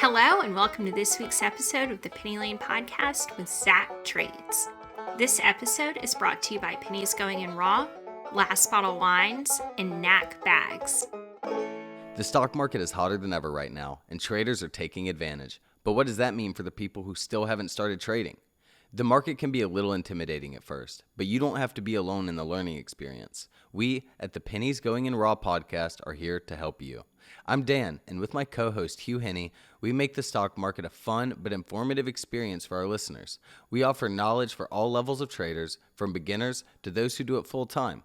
Hello, and welcome to this week's episode of the Penny Lane Podcast with Zack Trades. This episode is brought to you by Pennies Going in Raw, Last Bottle Wines, and Knack Bags. The stock market is hotter than ever right now, and traders are taking advantage. But what does that mean for the people who still haven't started trading? The market can be a little intimidating at first, but you don't have to be alone in the learning experience. We at the Pennies Going in Raw podcast are here to help you. I'm Dan, and with my co-host Hugh Henney, we make the stock market a fun but informative experience for our listeners. We offer knowledge for all levels of traders, from beginners to those who do it full time.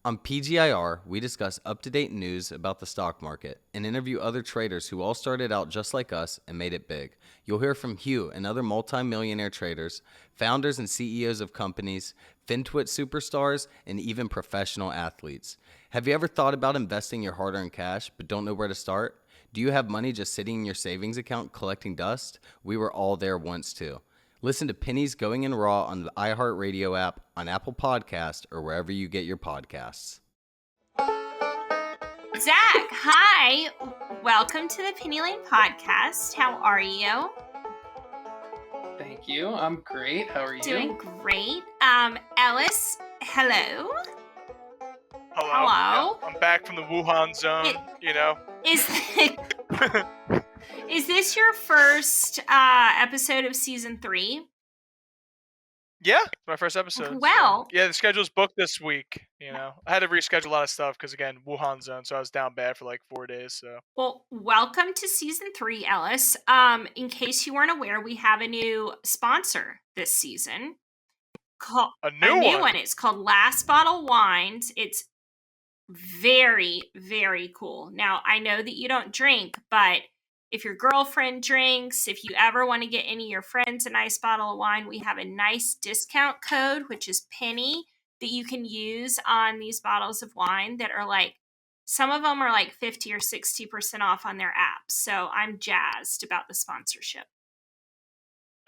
On PGIR, we discuss up-to-date news about the stock market and interview other traders who all started out just like us and made it big. You'll hear from Hugh and other multi-millionaire traders, founders and CEOs of companies, FinTwit superstars, and even professional athletes. Have you ever thought about investing your hard-earned cash but don't know where to start? Do you have money just sitting in your savings account collecting dust? We were all there once too. Listen to Pennies Going in Raw on the iHeartRadio app, on Apple Podcast, or wherever you get your podcasts. Zack, hi. Welcome to the Penny Lane Podcast. How are you? Thank you. I'm great. How are you? Doing great. Ellis, hello. Hello. Yeah, I'm back from the Wuhan zone, Is this your first episode of season 3? Yeah, it's my first episode. Well, so, yeah, the schedule's booked this week. I had to reschedule a lot of stuff because, again, Wuhan zone, so I was down bad for like 4 days. So, well, welcome to season 3, Ellis. In case you weren't aware, we have a new sponsor this season. A new one. It's called Last Bottle Wines. It's very, very cool. Now, I know that you don't drink, but if your girlfriend drinks, if you ever want to get any of your friends a nice bottle of wine, we have a nice discount code, which is Penny, that you can use on these bottles of wine that are like, some of them are like 50 or 60% off on their app. So I'm jazzed about the sponsorship.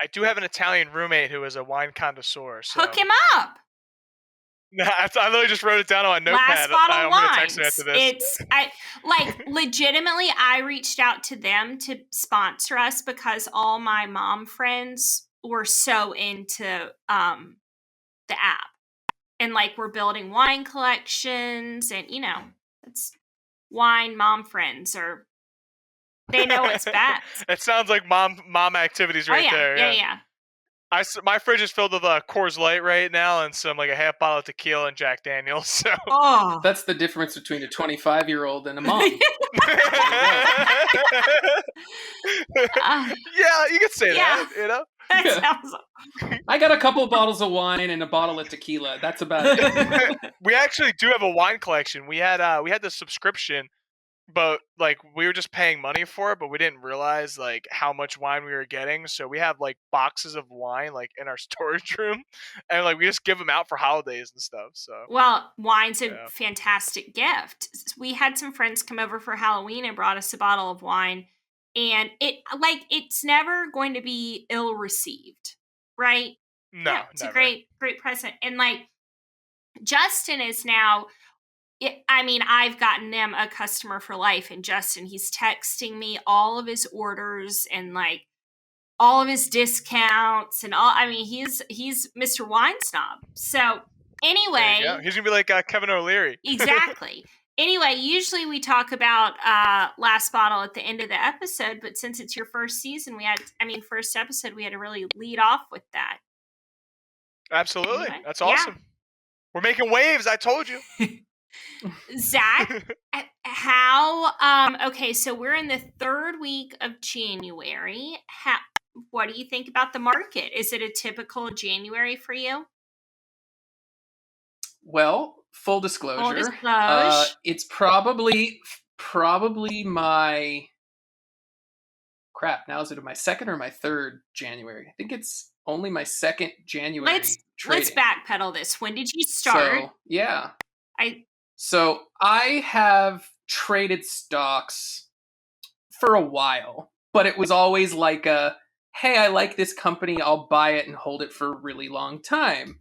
I do have an Italian roommate who is a wine connoisseur. So. Hook him up. Nah, I literally just wrote it down on my notepad. Last Bottle I'm Wines. Gonna text it after this. Legitimately, I reached out to them to sponsor us because all my mom friends were so into the app, and like we're building wine collections, and it's wine mom friends, or they know it's best. It sounds like mom activities right there. Yeah. My fridge is filled with Coors Light right now and some like a half bottle of tequila and Jack Daniels. So that's the difference between a 25-year-old and a mom. Yeah, you could say that. That sounds... I got a couple bottles of wine and a bottle of tequila. That's about it. We actually do have a wine collection. We had the subscription. But like we were just paying money for it, but we didn't realize like how much wine we were getting. So we have like boxes of wine like in our storage room, and like we just give them out for holidays and stuff. So wine's a fantastic gift. We had some friends come over for Halloween and brought us a bottle of wine, and it's never going to be ill received, right? No, it's a great present, and like Justin is now. I've gotten them a customer for life, and Justin, he's texting me all of his orders and like all of his discounts and all. He's Mr. Wine Snob. So anyway, he's gonna be like Kevin O'Leary. Exactly. Anyway, usually we talk about Last Bottle at the end of the episode, but since it's your first season, first episode, we had to really lead off with that. Absolutely, that's awesome. Yeah. We're making waves. I told you. Zack, so we're in the 3rd week of January. What do you think about the market? Is it a typical January for you? Well, full disclosure. It's probably my crap. Now is it my 2nd or my 3rd January? I think it's only my 2nd January. Let's backpedal this. When did you start? So I have traded stocks for a while, but it was always like hey, I like this company, I'll buy it and hold it for a really long time.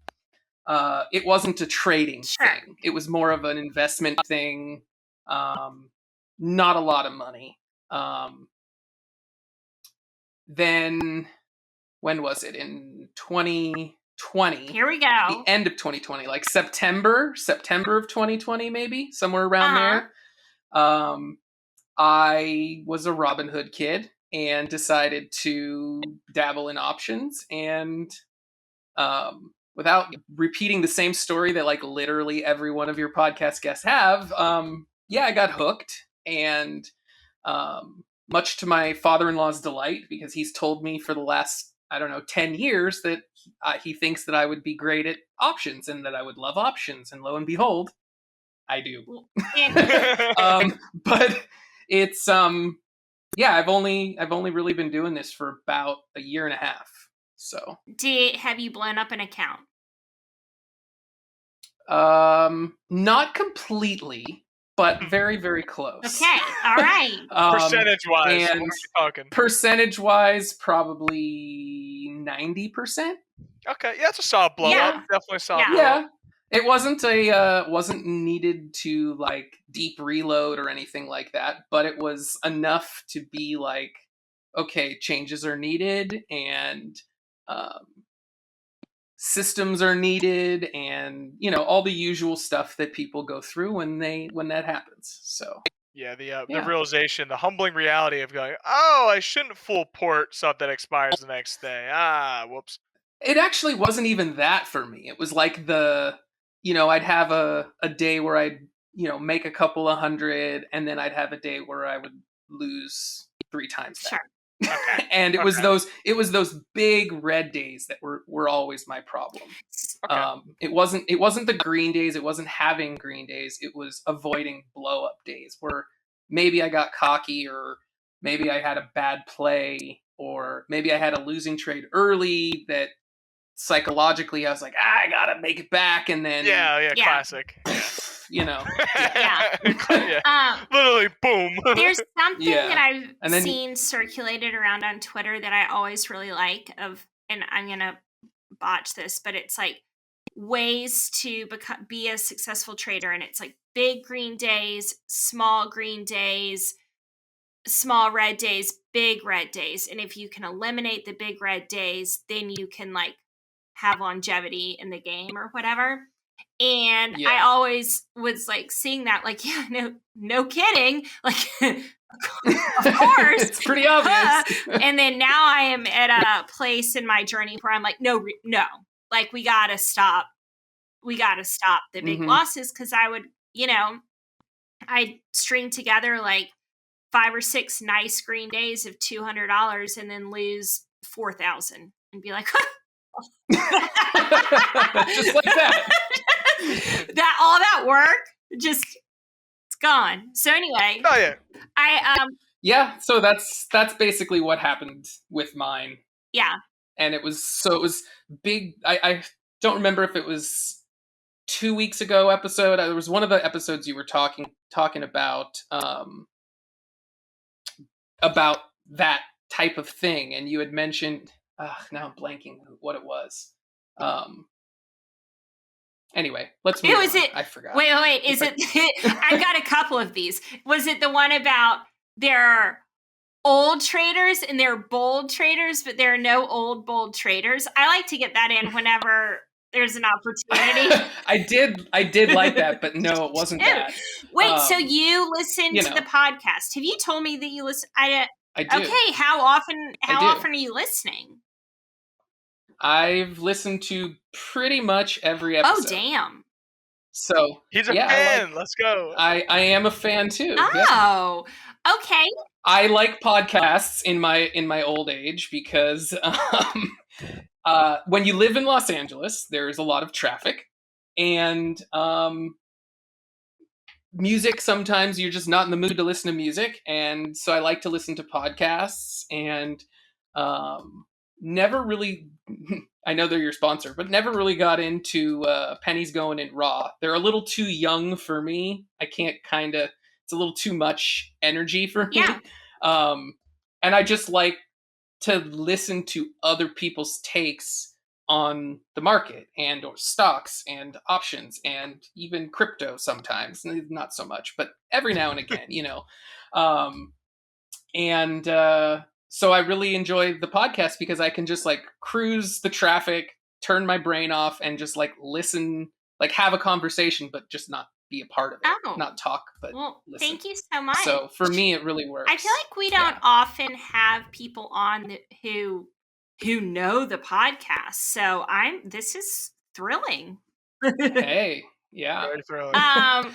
It wasn't a trading thing. It was more of an investment thing. Not a lot of money. then when was it? In 2020. Here we The go. end of 2020, like September of 2020, maybe somewhere around there. I was a Robinhood kid and decided to dabble in options, and without repeating the same story that like literally every one of your podcast guests have, I got hooked, and much to my father-in-law's delight, because he's told me for the last, I don't know, 10 years that he thinks that I would be great at options and that I would love options, and lo and behold, I do. But it's I've only really been doing this for about a year and a half. So have you blown up an account? not completely, but very, very close. Okay, all right. Percentage-wise, and what are we talking? Percentage-wise, probably 90%. Okay, yeah, it's a solid blow Yeah. up. Definitely a solid blow Yeah. up. It wasn't needed to like deep reload or anything like that, but it was enough to be like, okay, changes are needed, and systems are needed, and all the usual stuff that people go through when that happens. So yeah, the realization, the humbling reality of going, oh, I shouldn't full port stuff that expires the next day. Whoops. It actually wasn't even that for me. It was like I'd have a day where I'd make a couple of hundred, and then I'd have a day where I would lose 3 times that. Sure. Okay. And it was those big red days that were always my problem. Okay. It wasn't the green days, it wasn't having green days, it was avoiding blow up days where maybe I got cocky, or maybe I had a bad play, or maybe I had a losing trade early that psychologically I was like, I gotta make it back, and then Yeah. Classic. Yeah. Literally, boom. There's something that I've then seen circulated around on Twitter that I always really like, and I'm gonna botch this, but it's like ways to be a successful trader, and it's like big green days, small green days, small red days, big red days, and if you can eliminate the big red days, then you can like have longevity in the game or whatever. And I always was like seeing that, like, no kidding, like, of course, it's pretty obvious. And then now I am at a place in my journey where I'm like, no, like we gotta stop the big losses, because I would, I'd string together like 5 or 6 nice green days of $200 and then lose 4,000 and be like, just like that. That all that work just it's gone. So anyway, so that's basically what happened with mine. Yeah. And it was big. I don't remember if it was 2 weeks ago episode. There was one of the episodes you were talking about that type of thing, and you had mentioned now I'm blanking what it was. Anyway, let's move on. I forgot. Wait. Is it? I've got a couple of these. Was it the one about there are old traders and there are bold traders, but there are no old bold traders? I like to get that in whenever there's an opportunity. I did like that, but no, it wasn't that. Wait, so you listen to the podcast? Have you told me that you listen? I do. Okay, how often are you listening? I've listened to pretty much every episode. Oh, damn. So he's a fan. Let's go. I am a fan too. Oh, okay. I like podcasts in my old age because when you live in Los Angeles, there is a lot of traffic, and music, sometimes you're just not in the mood to listen to music, and so I like to listen to podcasts, and never really I know they're your sponsor, but never really got into Pennies Going in Raw. They're a little too young for me. I can't it's a little too much energy for me. And I just like to listen to other people's takes on the market and or stocks and options and even crypto sometimes. Not so much, but every now and again, So I really enjoy the podcast because I can just like cruise the traffic, turn my brain off, and just like listen, like have a conversation, but just not be a part of it. Oh. Not talk, but Well, listen. thank you so much. So for me, it really works. I feel like we don't often have people on who know the podcast. So this is thrilling. Hey, yeah. Very thrilling. Are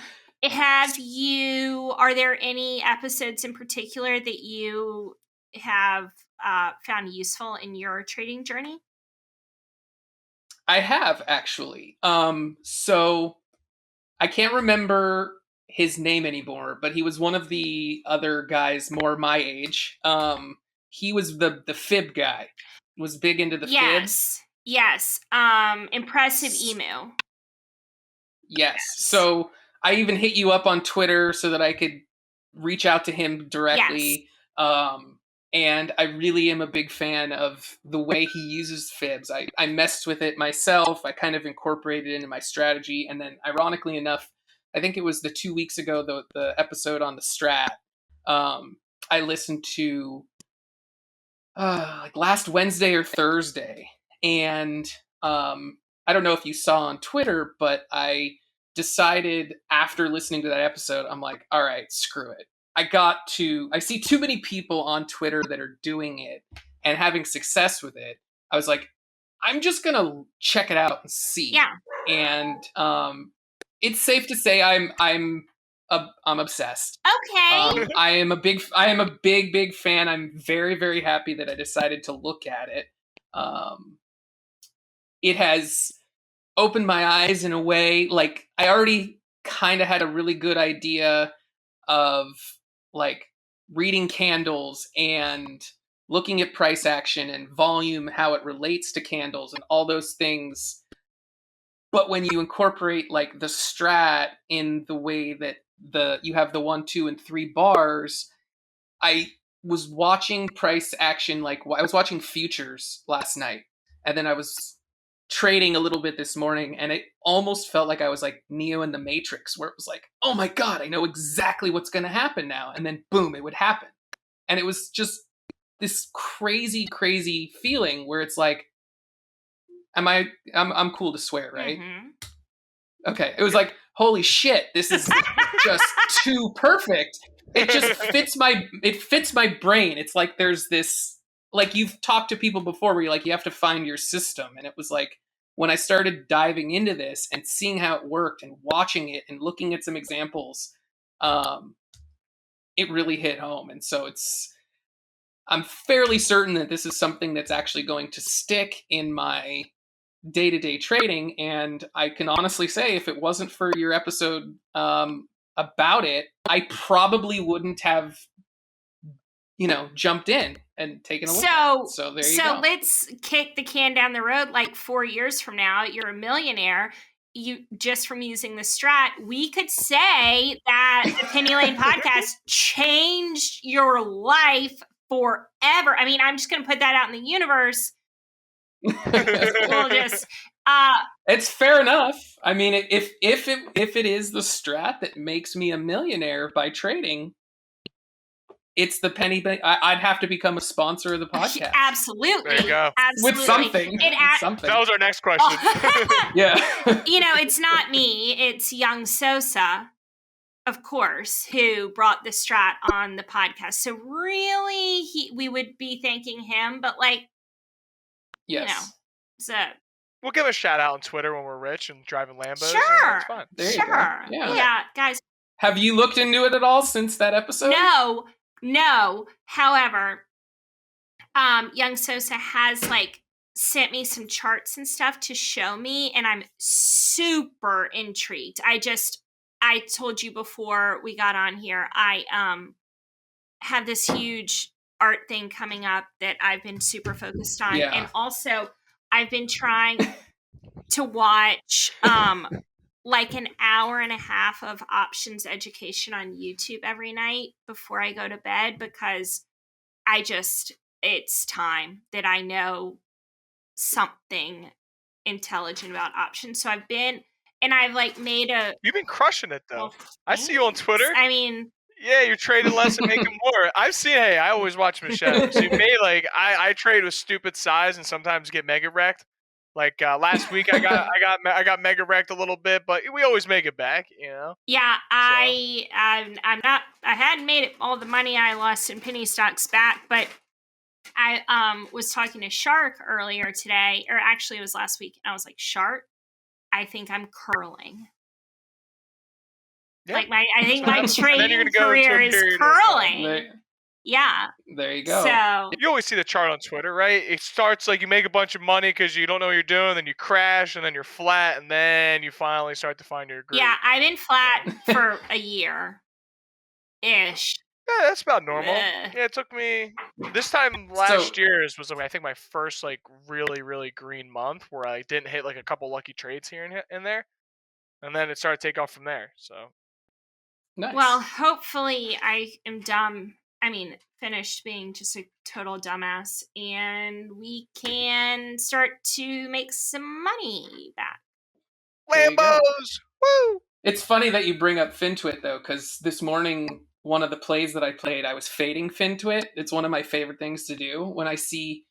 there any episodes in particular that you have found useful in your trading journey? I have actually. So I can't remember his name anymore, but he was one of the other guys more my age. He was the fib guy. Was big into the fibs. Yes. Impressive emu. Yes. So I even hit you up on Twitter so that I could reach out to him directly. Yes. And I really am a big fan of the way he uses fibs. I messed with it myself. I kind of incorporated it into my strategy. And then ironically enough, I think it was the 2 weeks ago, the episode on the strat, I listened to like last Wednesday or Thursday. And I don't know if you saw on Twitter, but I decided after listening to that episode, I'm like, all right, screw it. I see too many people on Twitter that are doing it and having success with it. I was like, I'm just going to check it out and see. Yeah. And it's safe to say I'm obsessed. Okay. I am a big fan. I'm very, very happy that I decided to look at it. It has opened my eyes in a way. Like I already kind of had a really good idea of like reading candles and looking at price action and volume, how it relates to candles and all those things. But when you incorporate like the strat in the way that you have the 1, 2, and 3 bars, I was watching price action. Like I was watching futures last night, and then I was trading a little bit this morning, and it almost felt like I was like Neo in the Matrix, where it was like, oh my god, I know exactly what's going to happen now, and then boom, it would happen. And it was just this crazy feeling where it's like, I'm cool to swear, right? Mm-hmm. Okay, it was like, holy shit, this is just too perfect. It just fits my brain. It's like there's this, like you've talked to people before where you're like, you have to find your system. And it was like, when I started diving into this and seeing how it worked and watching it and looking at some examples, it really hit home. And so I'm fairly certain that this is something that's actually going to stick in my day-to-day trading. And I can honestly say, if it wasn't for your episode about it, I probably wouldn't have jumped in and taken a look at it. So there you go. So let's kick the can down the road. Like 4 years from now, you're a millionaire. You just from using the strat, we could say that the Penny Lane podcast changed your life forever. I mean, I'm just going to put that out in the universe. We'll just it's fair enough. I mean, if it is the strat that makes me a millionaire by trading, it's the Penny. I'd have to become a sponsor of the podcast. Absolutely. There you go. Absolutely. With something. Something. That was our next question. Yeah. It's not me. It's Young Sosa, of course, who brought the strat on the podcast. So really, we would be thanking him. But like, yes. So we'll give a shout out on Twitter when we're rich and driving Lambos. Sure. It's fun. There you go. Yeah, guys. Have you looked into it at all since that episode? No. However, Young Sosa has like sent me some charts and stuff to show me, and I'm super intrigued. I told you before we got on here, I have this huge art thing coming up that I've been super focused on. Yeah. And also I've been trying to watch like an hour and a half of options education on YouTube every night before I go to bed, because it's time that I know something intelligent about options. So I've like made You've been crushing it though. Well, I see you on Twitter. I mean, Yeah, you're trading less and making more. I've seen. Hey, I always watch Michelle. See me, like I trade with stupid size and sometimes get mega wrecked. Like last week, I got mega wrecked a little bit, but we always make it back, you know. Yeah, So I'm not. I hadn't made it all the money I lost in penny stocks back, but I was talking to Shark earlier today, or actually it was last week, and I was like, Shark, I think I'm curling. yeah, Like I think what my happens. And then you're trading gonna go into career a is period of, curling. Yeah. There you go. So you always see the chart on Twitter, right? It starts like you make a bunch of money because you don't know what you're doing, then you crash, and then you're flat, and then you finally start to find your groove. yeah, I've been flat for a year ish. Yeah, that's about normal. Ugh. Yeah, it took me this time last year's was I think my first like really green month where I didn't hit like a couple lucky trades here and in there, and then it started to take off from there. So Nice. Well, hopefully I am finished being just a total dumbass, and we can start to make some money back. There you go. Lambos, woo! It's funny that you bring up FinTwit though, because this morning one of the plays that I played, I was fading FinTwit. It's one of my favorite things to do. When I see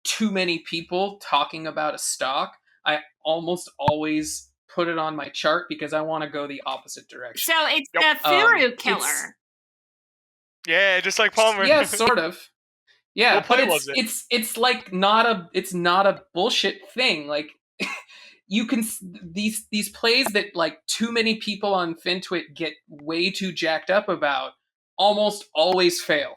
too many people talking about a stock, I almost always put it on my chart because I want to go the opposite direction. So it's the Furu Killer. Yeah, just like Palmer. Yeah, sort of. Yeah, What play but was it? it's like not a bullshit thing. Like you can these plays that like too many people on FinTwit get way too jacked up about almost always fail.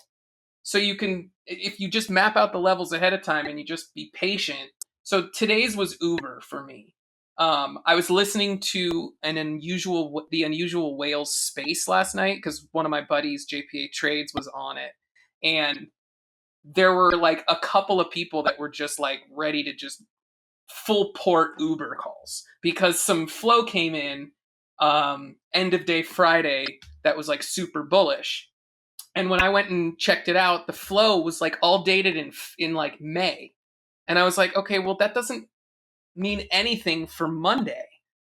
So you can, if you just map out the levels ahead of time and you just be patient. So today's was Uber for me. I was listening to the Unusual Whales Space last night because one of my buddies, JPA Trades, was on it, and there were like a couple of people that were just like ready to just full port Uber calls because some flow came in end of day Friday that was like super bullish. And when I went and checked it out, the flow was like all dated in like May. And I was like, okay, well that doesn't mean anything for Monday.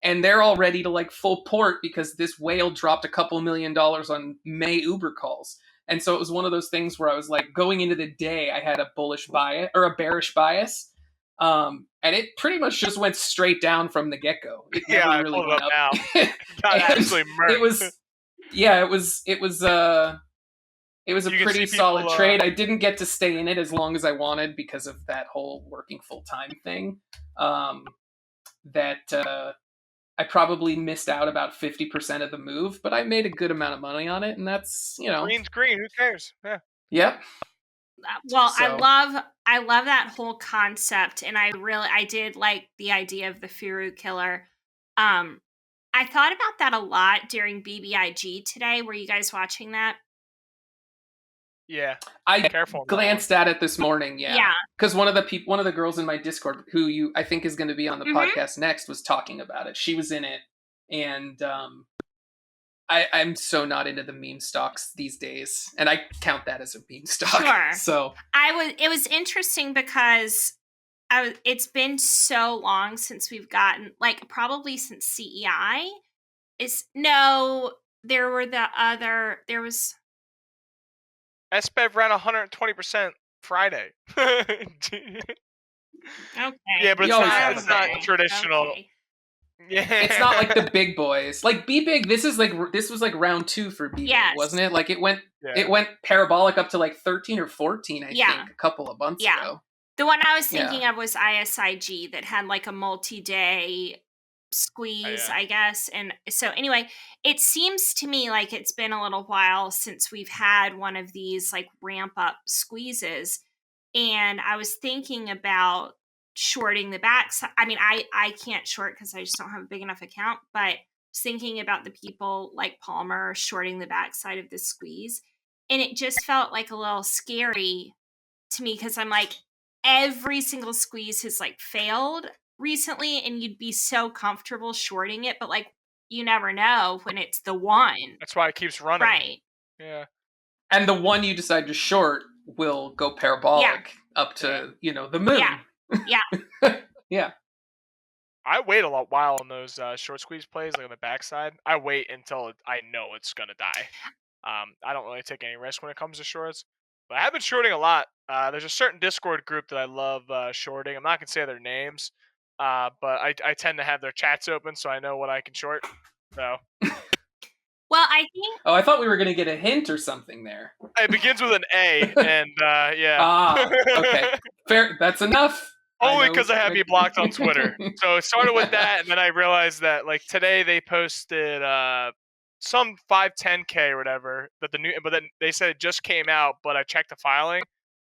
And they're all ready to like full port because this whale dropped a couple $1 million on May Uber calls. And so it was one of those things where I was like, going into the day, I had a bullish bias or a bearish bias. And it pretty much just went straight down from the get-go. It never I really pulled it went up up. now. Got absolutely murked. It was a pretty solid trade. I didn't get to stay in it as long as I wanted because of that whole working full-time thing. I probably missed out about 50% of the move, but I made a good amount of money on it, and that's, Green's green. Who cares? Yeah. Yep. Well, so. I love that whole concept, and I did like the idea of the Furu Killer. I thought about that a lot during BBIG today. Were you guys watching that? Yeah, I glanced at it this morning. Yeah, because one of the girls in my Discord, who I think is going to be on the podcast next, was talking about it. She was in it, and I'm so not into the meme stocks these days, and I count that as a meme stock. Sure. So it was interesting because it's been so long since we've gotten, like, probably since CEI. There was SBEV ran 120% Friday. Okay. Yeah, but it's not traditional. Okay. Yeah, it's not like the big boys. Like B-Big, this was like round 2 for B-Big, wasn't it? Like it went parabolic up to like 13 or 14, I think, a couple of months ago. The one I was thinking of was ISIG that had like a multi-day squeeze, I guess. And so anyway, it seems to me like it's been a little while since we've had one of these like ramp up squeezes. And I was thinking about shorting the backside. I mean, I can't short because I just don't have a big enough account, but thinking about the people like Palmer shorting the backside of this squeeze. And it just felt like a little scary to me because I'm like, every single squeeze has like failed recently, and you'd be so comfortable shorting it, but like you never know when it's the one. That's why it keeps running. Right. Yeah. And the one you decide to short will go parabolic up to, the moon. Yeah. Yeah. I wait a while on those short squeeze plays, like on the backside. I wait until I know it's gonna die. I don't really take any risk when it comes to shorts, but I have been shorting a lot. There's a certain Discord group that I love shorting. I'm not gonna say their names, but I tend to have their chats open so I know what I can short. So Well, I think Oh, I thought we were going to get a hint or something there. it begins with an A, and yeah. Ah, okay. Fair. That's enough. Only because I have me blocked on Twitter. So it started with that, and then I realized that like today they posted some 510K or whatever but then they said it just came out, but I checked the filing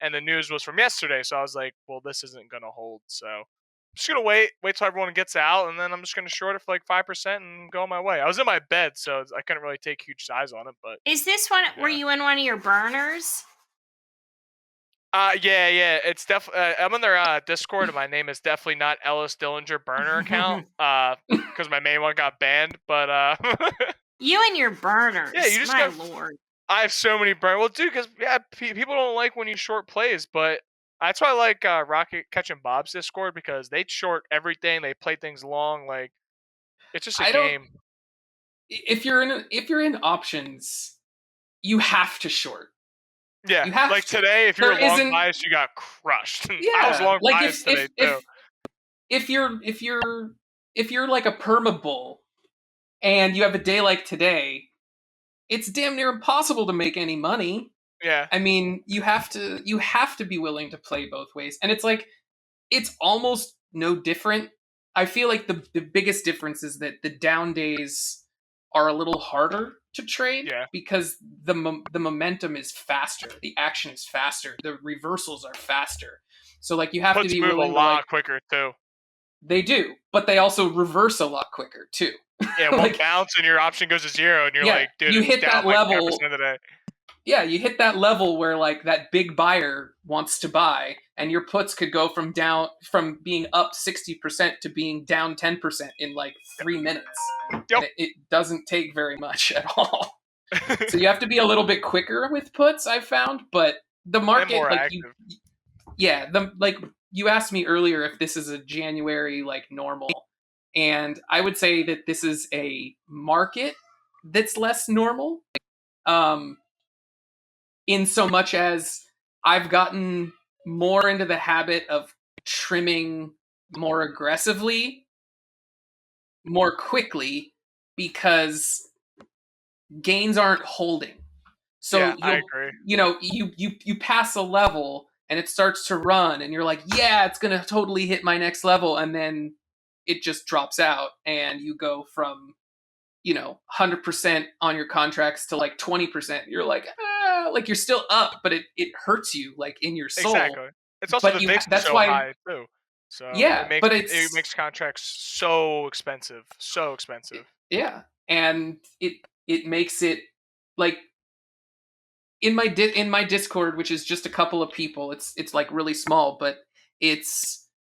and the news was from yesterday, so I was like, well, this isn't gonna hold. So I'm just gonna wait till everyone gets out, and then I'm just gonna short it for like 5% and go on my way. I was in my bed, so I couldn't really take huge size on it, but is this one? Yeah. Were you in one of your burners? Yeah. It's definitely. I'm in their Discord, and my name is definitely not Ellis Dillinger burner account. Because my main one got banned. But You and your burners. Yeah, you just my got- lord. I have so many burn. Well, dude, because people don't like when you short plays, but that's why I like Rocket Catching Bob's Discord, because they short everything. They play things long. Like it's just a game. If you're in options, you have to short. Yeah, You have like to. today, if There you're long isn't- biased, you got crushed. Yeah, I was long like biased today too. if you're like a perma bull and you have a day like today, it's damn near impossible to make any money. Yeah. I mean, you have to be willing to play both ways. And it's like it's almost no different. I feel like the biggest difference is that the down days are a little harder to trade, because the momentum is faster, the action is faster, the reversals are faster. So like you have to be move willing a lot to quicker too. They do, but they also reverse a lot quicker too. Yeah, one bounce and your option goes to 0, and you're like, dude, you it's hit down that like level. 10% today. Yeah, you hit that level where like that big buyer wants to buy, and your puts could go from being up 60% to being down 10% in like 3 minutes. Yep. And it doesn't take very much at all. So you have to be a little bit quicker with puts, I've found, but the market, more like active. you asked me earlier if this is a January like normal, and I would say that this is a market that's less normal. In so much as I've gotten more into the habit of trimming more aggressively, more quickly, because gains aren't holding. So yeah, I agree. You pass a level and it starts to run, and you're like, yeah, it's gonna totally hit my next level, and then it just drops out, and you go from 100% on your contracts to like 20%. You're like, like you're still up, but it hurts you like in your soul. Exactly. It's also But the VIX is so high too. So it makes contracts so expensive. So expensive. Yeah. And it makes it like in my Discord, which is just a couple of people, it's like really small, but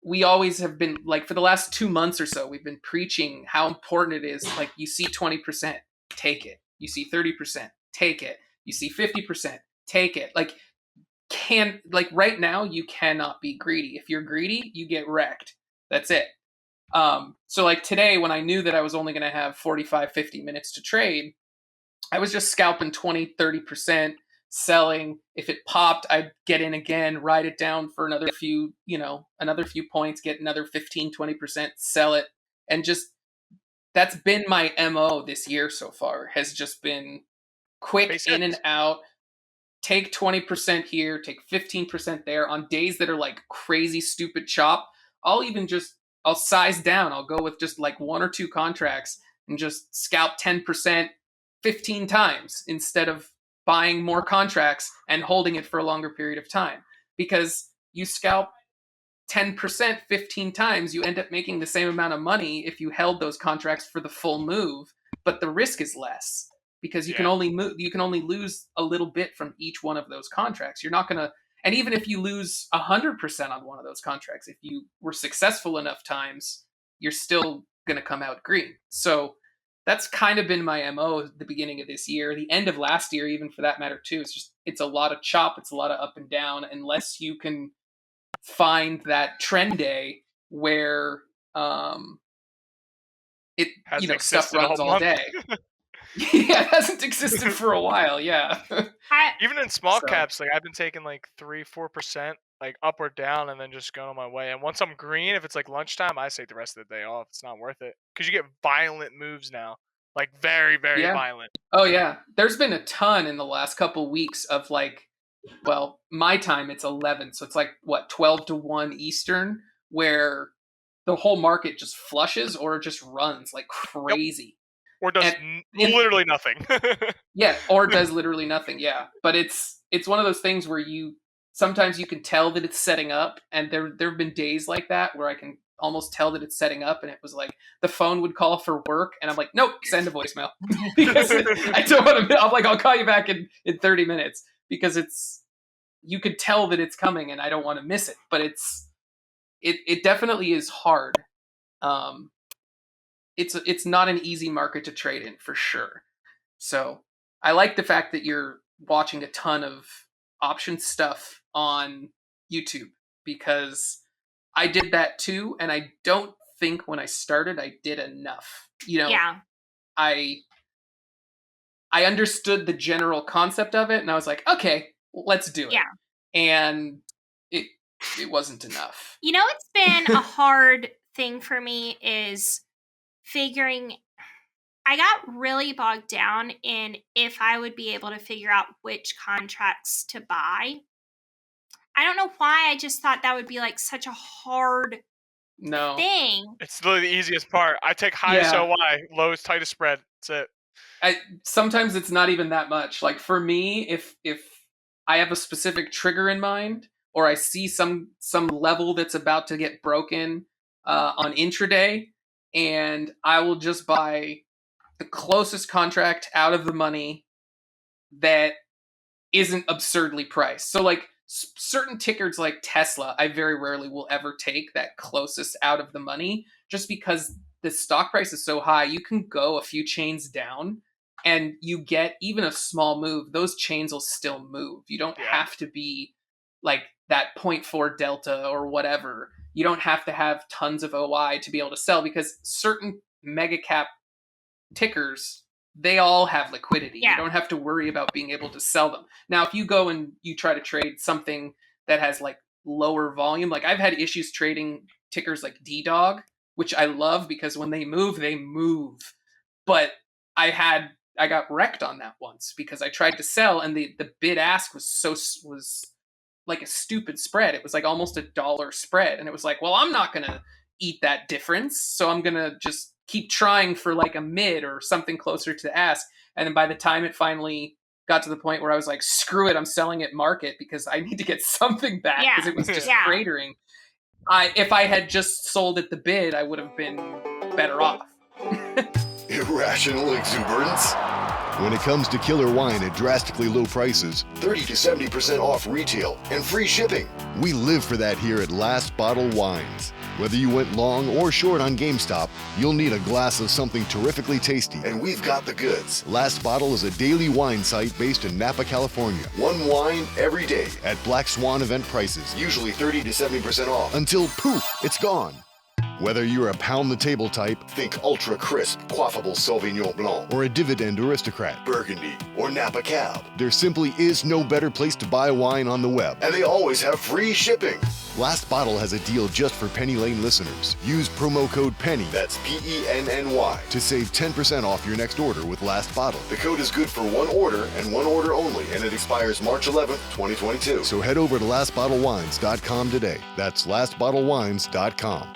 we always have been like for the last 2 months or so, we've been preaching how important it is. Like you see 20%, take it. You see 30%, take it. You see 50%, take it. Like right now you cannot be greedy. If you're greedy, you get wrecked. That's it. So like today, when I knew that I was only going to have 45, 50 minutes to trade, I was just scalping 20, 30%, selling. If it popped, I'd get in again, ride it down for another few points, get another 15, 20%, sell it. And just, that's been my MO this year so far, has just been quick in and out, take 20% here, take 15% there. On days that are like crazy, stupid chop, I'll size down. I'll go with just like 1 or 2 contracts and just scalp 10%, 15 times instead of buying more contracts and holding it for a longer period of time. Because you scalp 10%, 15 times, you end up making the same amount of money if you held those contracts for the full move, but the risk is less because you can only lose a little bit from each one of those contracts. You're not going to, and even if you lose 100% on one of those contracts, if you were successful enough times, you're still going to come out green. So that's kind of been my MO at the beginning of this year, the end of last year, even for that matter too. It's a lot of chop. It's a lot of up and down, unless you can find that trend day where stuff runs all day. Yeah, it hasn't existed for a while. Yeah. Even in small So- caps, like I've been taking like 3-4%, like up or down, and then just going on my way. And once I'm green, if it's like lunchtime, I take the rest of the day off. It's not worth it because you get violent moves now, like very, very Yeah. violent. Oh yeah, there's been a ton in the last couple weeks of like, well, my time it's 11, so it's like what 12 to 1 Eastern, where the whole market just flushes or just runs like crazy. Or does And- literally nothing. Yeah, or does literally nothing. Yeah, but it's one of those things where you sometimes you can tell that it's setting up, and there've been days like that where I can almost tell that it's setting up, and it was like the phone would call for work, and I'm like, nope, send a voicemail because I don't want to. I'm like, I'll call you back in 30 minutes because you could tell that it's coming, and I don't want to miss it. But it definitely is hard. It's not an easy market to trade in for sure. So I like the fact that you're watching a ton of option stuff on YouTube because I did that too, and I don't think when I started I did enough. Yeah. I understood the general concept of it, and I was like, okay, let's do it. Yeah. And it wasn't enough. It's been a hard thing for me is figuring. I got really bogged down in if I would be able to figure out which contracts to buy. I don't know why. I just thought that would be like such a hard thing. It's literally the easiest part. I take highest OI, lowest tightest spread. That's it. Sometimes it's not even that much. Like for me, if I have a specific trigger in mind, or I see some level that's about to get broken on intraday, and I will just buy the closest contract out of the money that isn't absurdly priced. So like certain tickers like Tesla, I very rarely will ever take that closest out of the money just because the stock price is so high. You can go a few chains down and you get even a small move. Those chains will still move. You don't have to be like that 0.4 delta or whatever. You don't have to have tons of OI to be able to sell because certain mega cap tickers, they all have liquidity. Yeah. You don't have to worry about being able to sell them. Now, if you go and you try to trade something that has like lower volume, like I've had issues trading tickers like D-Dog, which I love because when they move, they move. But I got wrecked on that once because I tried to sell and the bid ask was like a stupid spread. It was like almost $1 spread. And it was like, well, I'm not going to eat that difference. So I'm going to just keep trying for like a mid or something closer to the ask. And then by the time it finally got to the point where I was like, screw it, I'm selling at market because I need to get something back because it was just cratering. If I had just sold at the bid, I would have been better off. Irrational exuberance? When it comes to killer wine at drastically low prices, 30 to 70% off retail and free shipping. we live for that here at Last Bottle Wines. Whether you went long or short on GameStop, you'll need a glass of something terrifically tasty. And we've got the goods. Last Bottle is a daily wine site based in Napa, California. One wine every day. At Black Swan event prices. Usually 30 to 70% off. Until poof, it's gone. Whether you're a pound-the-table type, think ultra crisp, quaffable Sauvignon Blanc, or a dividend aristocrat, Burgundy, or Napa Cab, there simply is no better place to buy wine on the web. and they always have free shipping. Last Bottle has a deal just for Penny Lane listeners. Use promo code PENNY That's PENNY. to save 10% off your next order with Last Bottle. The code is good for one order and one order only, and it expires March 11th, 2022. So head over to lastbottlewines.com today. That's lastbottlewines.com.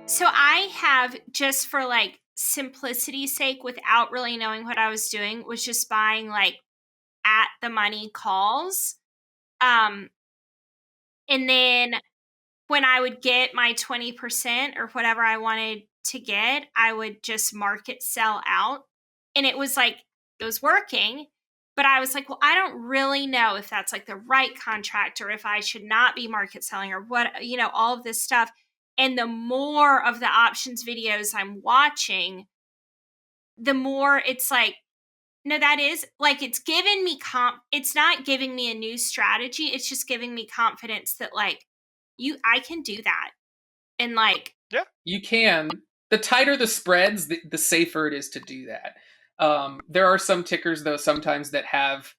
So I have, just for like simplicity's sake, without really knowing what I was doing, was just buying like at the money calls. And then when I would get my 20% or whatever I wanted to get, I would just market sell out. And it was like, it was working. But I was like, well, I don't really know if that's like the right contract or if I should not be market selling or what, all of this stuff. And the more of the options videos I'm watching, the more it's like, no, that is like, it's given me it's not giving me a new strategy. It's just giving me confidence that like I can do that. And like, You can, the tighter the spreads, the safer it is to do that. There are some tickers, though, sometimes that have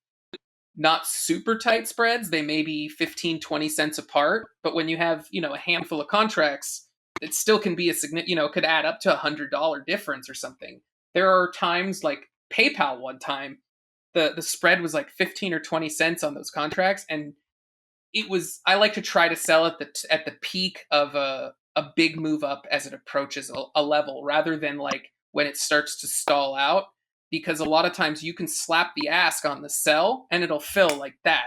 not super tight spreads. They may be 15, 20 cents apart. But when you have, a handful of contracts, it still can be a significant, could add up to $100 difference or something. There are times like PayPal one time, the spread was like 15 or 20 cents on those contracts. And I like to try to sell at the peak of a big move up as it approaches a level rather than like when it starts to stall out, because a lot of times you can slap the ask on the sell and it'll fill like that.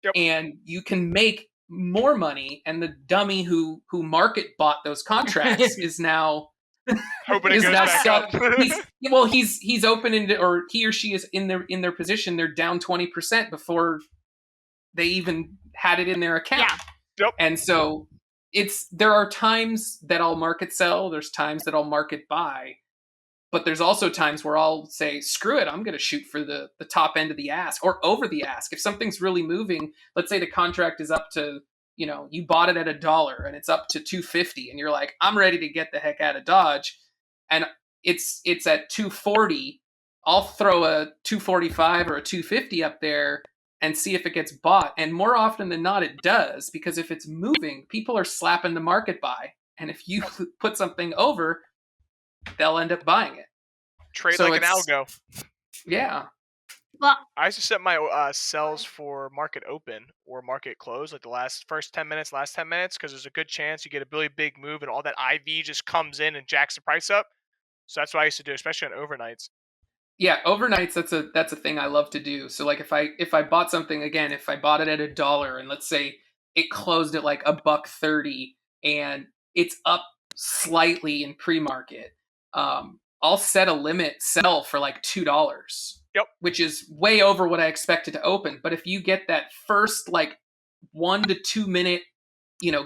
Yep. And you can make more money, and the dummy who market bought those contracts is now hoping it goes back up. he's open or he or she is in their position. They're down 20% before they even had it in their account. Yeah. Yep. And so there are times that I'll market sell, there's times that I'll market buy, but there's also times where I'll say, screw it, I'm going to shoot for the top end of the ask or over the ask. If something's really moving, let's say the contract is up to, you bought it at $1 and it's up to $2.50 and you're like, I'm ready to get the heck out of Dodge, and it's at $2.40, I'll throw a $2.45 or a $2.50 up there and see if it gets bought. And more often than not, it does, because if it's moving, people are slapping the market buy. And if you put something over, they'll end up buying it. Trade like an algo. Yeah. Well, I used to set my sells for market open or market close, like the last 10 minutes, because there's a good chance you get a really big move and all that IV just comes in and jacks the price up. So that's what I used to do, especially on overnights. Yeah, overnights, that's a thing I love to do. So like if I bought something, again, if I bought it at $1 and let's say it closed at like $1.30 and it's up slightly in pre-market, I'll set a limit sell for like $2. Yep. Which is way over what I expected to open. But if you get that first like 1 to 2 minute,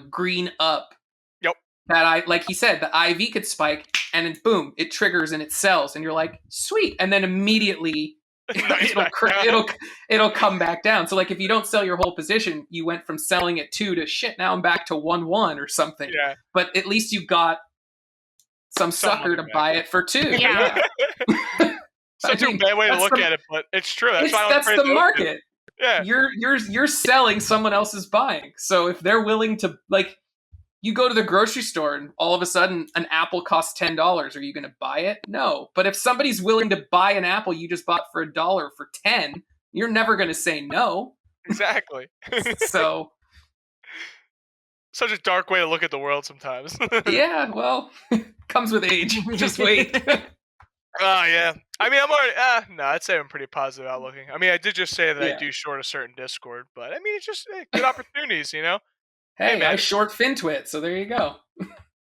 green up, yep, that like he said, the IV could spike and then boom, it triggers and it sells, and you're like, sweet, and then immediately it'll come back down. So like if you don't sell your whole position, you went from selling at 2 to shit, now I'm back to 1 or something. Yeah. But at least you got some sucker to buy it for 2. Yeah. Such a bad way to look at it, but it's true. That's the market. Yeah. You're selling, someone else is buying. So if they're willing to, like, you go to the grocery store and all of a sudden an apple costs $10, are you going to buy it? No. But if somebody's willing to buy an apple you just bought for $1 for 10, you're never going to say no. Exactly. So such a dark way to look at the world sometimes. Yeah, well, comes with age. Just wait. Oh, yeah. I mean, I'm already, no, I'd say I'm pretty positive outlooking. I mean, I did just say that Yeah. I do short a certain Discord, but I mean, it's just good opportunities, Hey, man. I short FinTwit, so there you go.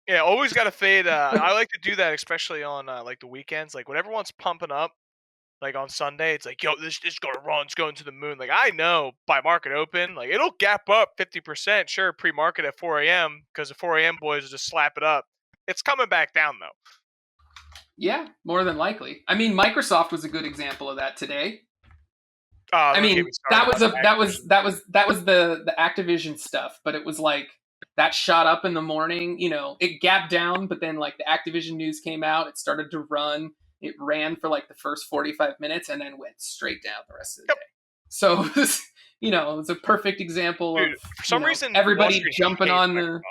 Yeah, always got to fade. I like to do that, especially on like the weekends. Like when everyone's pumping up, like on Sunday, it's like, yo, this is going to run, it's going to the moon. Like I know by market open, like it'll gap up 50%, sure, pre-market at 4 a.m. because the 4 a.m. boys will just slap it up. It's coming back down though. Yeah, more than likely. I mean, Microsoft was a good example of that today. I mean, that was the Activision stuff, but it was like that shot up in the morning. It gapped down, but then like the Activision news came out, it started to run. It ran for like the first 45 minutes and then went straight down the rest of the day. So it was a perfect example of for some reason everybody jumping on Microsoft.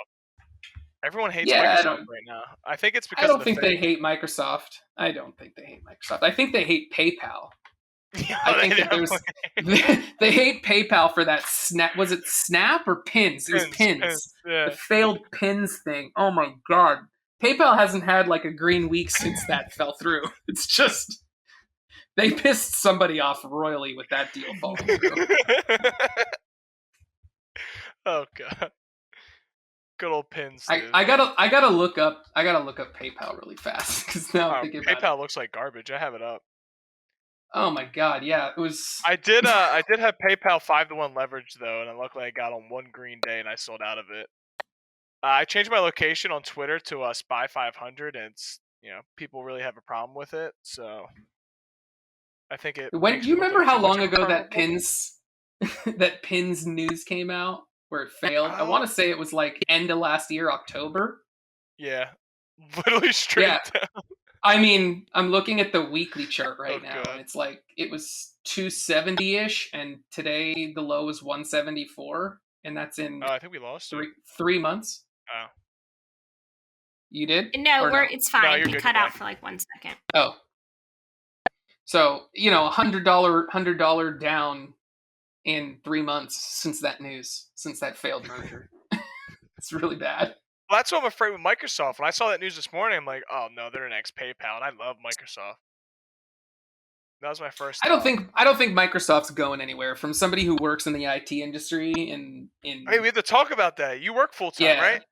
Everyone hates Microsoft right now. I think it's because I don't think they hate Microsoft. I don't think they hate Microsoft. I think they hate PayPal. Yeah, I think that they hate PayPal for that Snap. Was it Snap or Pins? It was Pins. Yeah. The failed Pins thing. Oh my god. PayPal hasn't had like a green week since that fell through. It's just they pissed somebody off royally with that deal falling through. Oh god. Good old Pins. I gotta look up PayPal really fast because now I'm thinking about PayPal looks like garbage. I have it up. Oh my god, yeah, it was. I did have PayPal 5-to-1 leverage though, and luckily I got on one green day and I sold out of it. I changed my location on Twitter to Spy 500, and it's people really have a problem with it. So I think it. When do you remember how long ago that Pins news came out where it failed? I want to say it was like end of last year, October. Yeah. Literally straight down. I mean, I'm looking at the weekly chart right now, God. and it's like it was 270-ish, and today the low is 174, and that's in I think we lost you. 3 months. Oh. You did? No, Or it's fine. you're You good, cut you're out back. for like 1 second. Oh. So, $100 down in 3 months since that news, since that failed merger. It's really bad. Well, that's what I'm afraid with Microsoft. When I saw that news this morning, I'm like, oh no, they're the next PayPal, and I love Microsoft. That was my first thought. I don't think Microsoft's going anywhere. From somebody who works in the IT industry Hey, we have to talk about that. You work full time, right?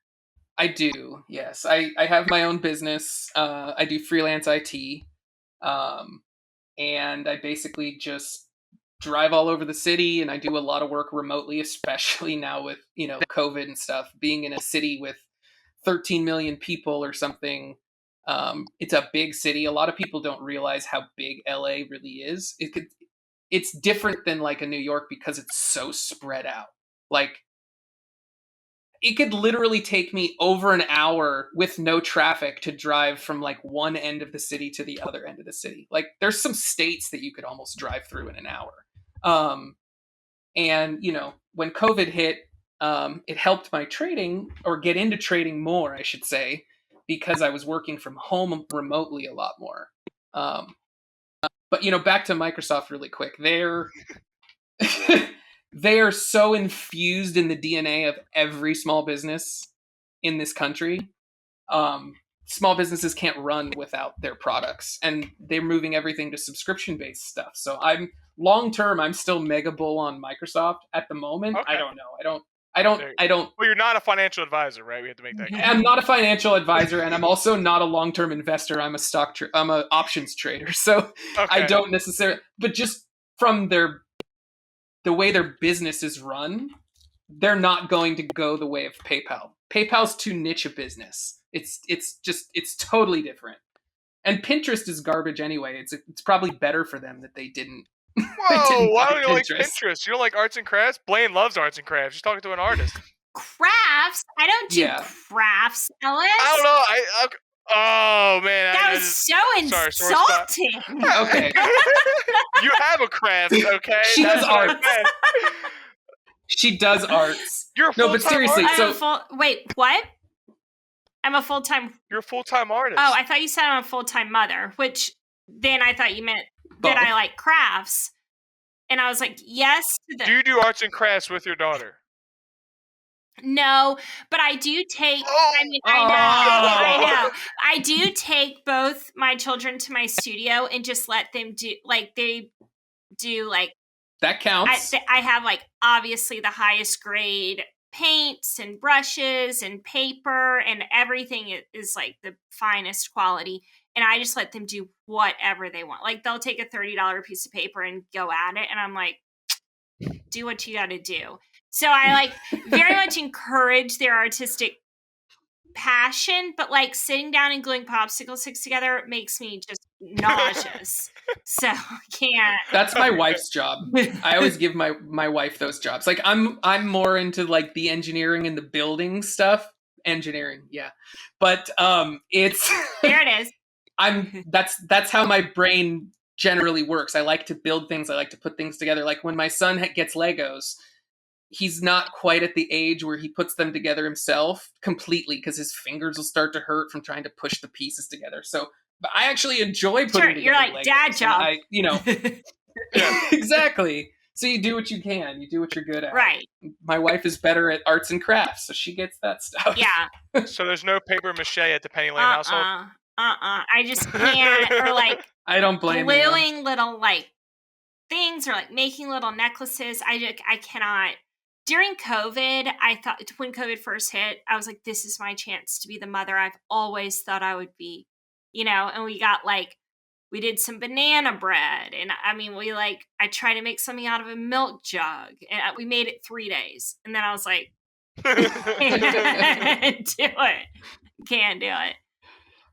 I do. Yes, I have my own business. I do freelance IT, and I basically just drive all over the city, and I do a lot of work remotely, especially now with COVID and stuff. Being in a city with 13 million people or something, it's a big city. A lot of people don't realize how big LA really is. It's different than like a New York because it's so spread out. Like, it could literally take me over an hour with no traffic to drive from like one end of the city to the other end of the city. Like, there's some states that you could almost drive through in an hour. And when COVID hit, it helped my trading, or get into trading more, I should say, because I was working from home remotely a lot more. But back to Microsoft really quick. They are so infused in the DNA of every small business in this country. Small businesses can't run without their products, and they're moving everything to subscription-based stuff. So long term, I'm still mega bull on Microsoft at the moment. Okay. I don't know. I don't. Well, you're not a financial advisor, right? We have to make that clear. I'm not a financial advisor, and I'm also not a long-term investor. I'm I'm a options trader. So I don't necessarily, but just from the way their business is run, they're not going to go the way of PayPal. PayPal's too niche a business. It's totally different. And Pinterest is garbage anyway. It's probably better for them that they didn't. Whoa, why don't you like Pinterest? You don't like arts and crafts? Blaine loves arts and crafts. She's talking to an artist. Crafts? I don't do crafts, Ellis. I don't know. Oh, man. That was so insulting. Okay. You have a craft, okay? She does arts. She does arts. You're a full-time but seriously, artist. Wait, what? I'm a full-time... You're a full-time artist. Oh, I thought you said I'm a full-time mother, which then I thought you meant that I like crafts. And I was like, yes. Do you do arts and crafts with your daughter? No, but I do take, I know. I do take both my children to my studio and just let them do, like, they do, like. That counts. I have, like, obviously the highest grade paints and brushes and paper, and everything is like the finest quality. And I just let them do whatever they want. Like, they'll take a $30 piece of paper and go at it. And I'm like, do what you got to do. So I like very much encourage their artistic passion, but like sitting down and gluing popsicle sticks together makes me just nauseous. So I can't. That's my wife's job. I always give my wife those jobs. Like, I'm more into like the engineering and the building stuff. Engineering, yeah. But it's there it is. That's how my brain generally works. I like to build things. I like to put things together. Like when my son gets Legos, he's not quite at the age where he puts them together himself completely because his fingers will start to hurt from trying to push the pieces together. So, but I actually enjoy putting together you're like Legos, dad job. Exactly. So you do what you can. You do what you're good at. Right. My wife is better at arts and crafts, so she gets that stuff. Yeah. So there's no paper mache at the Penny Lane household? I just can't. Or like I don't blame gluing you. little like things or like making little necklaces. I cannot. During COVID, I thought when COVID first hit, I was like, this is my chance to be the mother I've always thought I would be, and we did some banana bread. And I mean, I tried to make something out of a milk jug and we made it 3 days. And then I was like, can't do it.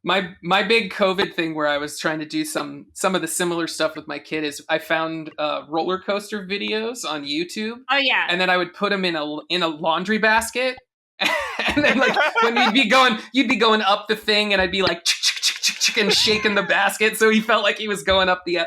My big COVID thing where I was trying to do some of the similar stuff with my kid is I found roller coaster videos on YouTube. Oh yeah. And then I would put them in a laundry basket And then like when you'd be going up the thing, and I'd be like and shaking the basket, so he felt like he was going up the.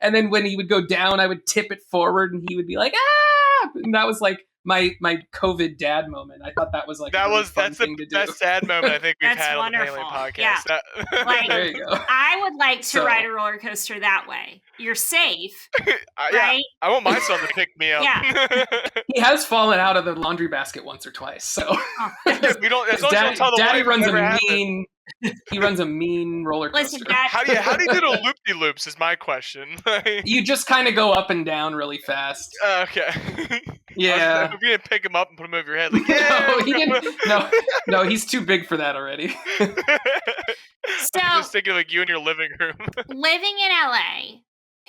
And then when he would go down, I would tip it forward, and he would be like, ah! And that was like my COVID dad moment. I thought that was like that's thing the to do. best dad moment I think we've That's had wonderful. on the Paley podcast. Yeah. Like, there you go. I would like to ride a roller coaster that way. You're safe, right? Yeah, I want my son to pick me up. Yeah. He has fallen out of the laundry basket once or twice, so Oh. We don't. As long as you don't tell the Daddy wife, runs it never a happened. mean. He runs a mean roller coaster. Listen, Dad. How do you do the loop-de-loops is my question. You just kind of go up and down really fast. Okay. Yeah. If you didn't pick him up and put him over your head, like, No, he didn't. No, he's too big for that already. So, I'm just thinking like you in your living room. living in LA,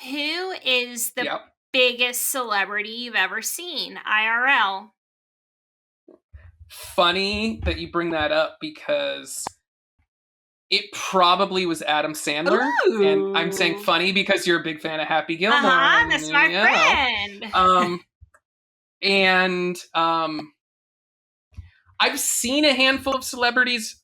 who is the Yep. biggest celebrity you've ever seen IRL? Funny that you bring that up because it probably was Adam Sandler. Ooh. And I'm saying funny because you're a big fan of Happy Gilmore. That's my friend. I've seen a handful of celebrities.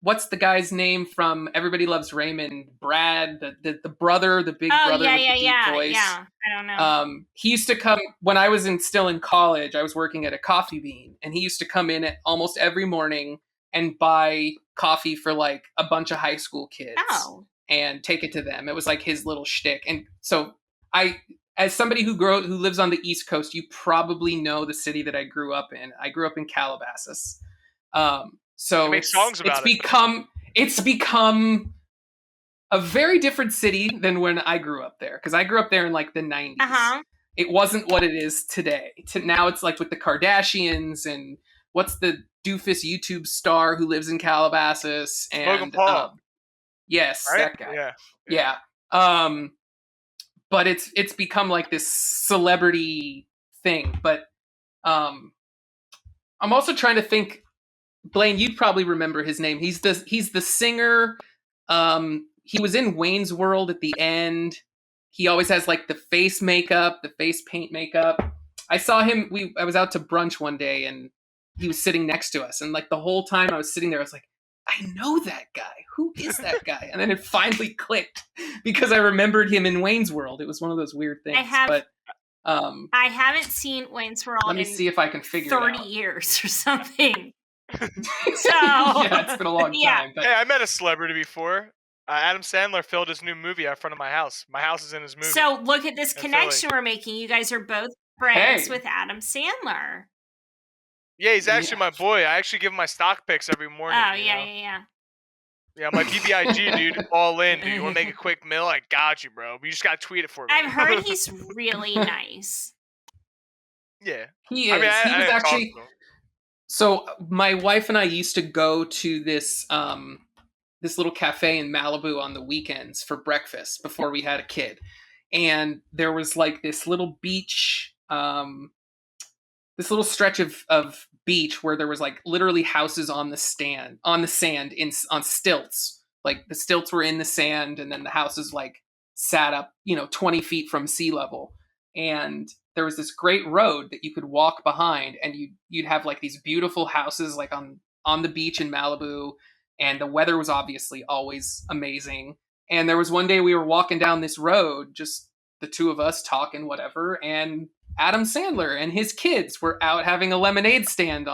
What's the guy's name from Everybody Loves Raymond? Brad, the brother, the big brother with the deep voice. Yeah. I don't know. He used to come when I was still in college. I was working at a Coffee Bean, and he used to come in at almost every morning and buy coffee for like a bunch of high school kids and take it to them. It was like his little shtick. And so as somebody who lives on the East Coast, you probably know the city that I grew up in. I grew up in Calabasas. So make songs about it's become a very different city than when I grew up there. Because I grew up there in like the 90s. It wasn't what it is today. Now it's like with the Kardashians and what's the doofus YouTube star who lives in Calabasas and Logan Paul. Yes, Right? that guy. Yeah. But it's become like this celebrity thing. But I'm also trying to think. Blaine, you'd probably remember his name. He's the singer. He was in Wayne's World at the end. He always has like the face makeup, the face paint makeup. I saw him. I was out to brunch one day, and he was sitting next to us. And like the whole time I was sitting there, I was like, I know that guy. Who is that guy? And then it finally clicked because I remembered him in Wayne's World. It was one of those weird things. I haven't seen Wayne's World. Let me see if I can figure it out. 30 years or something. So yeah, it's been a long time. But... Hey, I met a celebrity before. Adam Sandler filmed his new movie out in front of my house. My house is in his movie. So look at this connection we're making. You guys are both friends with Adam Sandler. Yeah, he's actually my boy. I actually give him my stock picks every morning. Oh, yeah. Yeah, I'm like, BBIG, dude, all in. Dude, you want to make a quick meal? I got you, bro. You just got to tweet it for me. I've heard he's really nice. Yeah. He is. He was actually... So my wife and I used to go to this this little cafe in Malibu on the weekends for breakfast before we had a kid. And there was like this little beach, this little stretch of beach where there was like literally houses on the sand on stilts. Like the stilts were in the sand, and then the houses like sat up, 20 feet from sea level. And there was this great road that you could walk behind, and you'd have like these beautiful houses like on the beach in Malibu, and the weather was obviously always amazing. And there was one day we were walking down this road, just the two of us talking, whatever, and Adam Sandler and his kids were out having a lemonade stand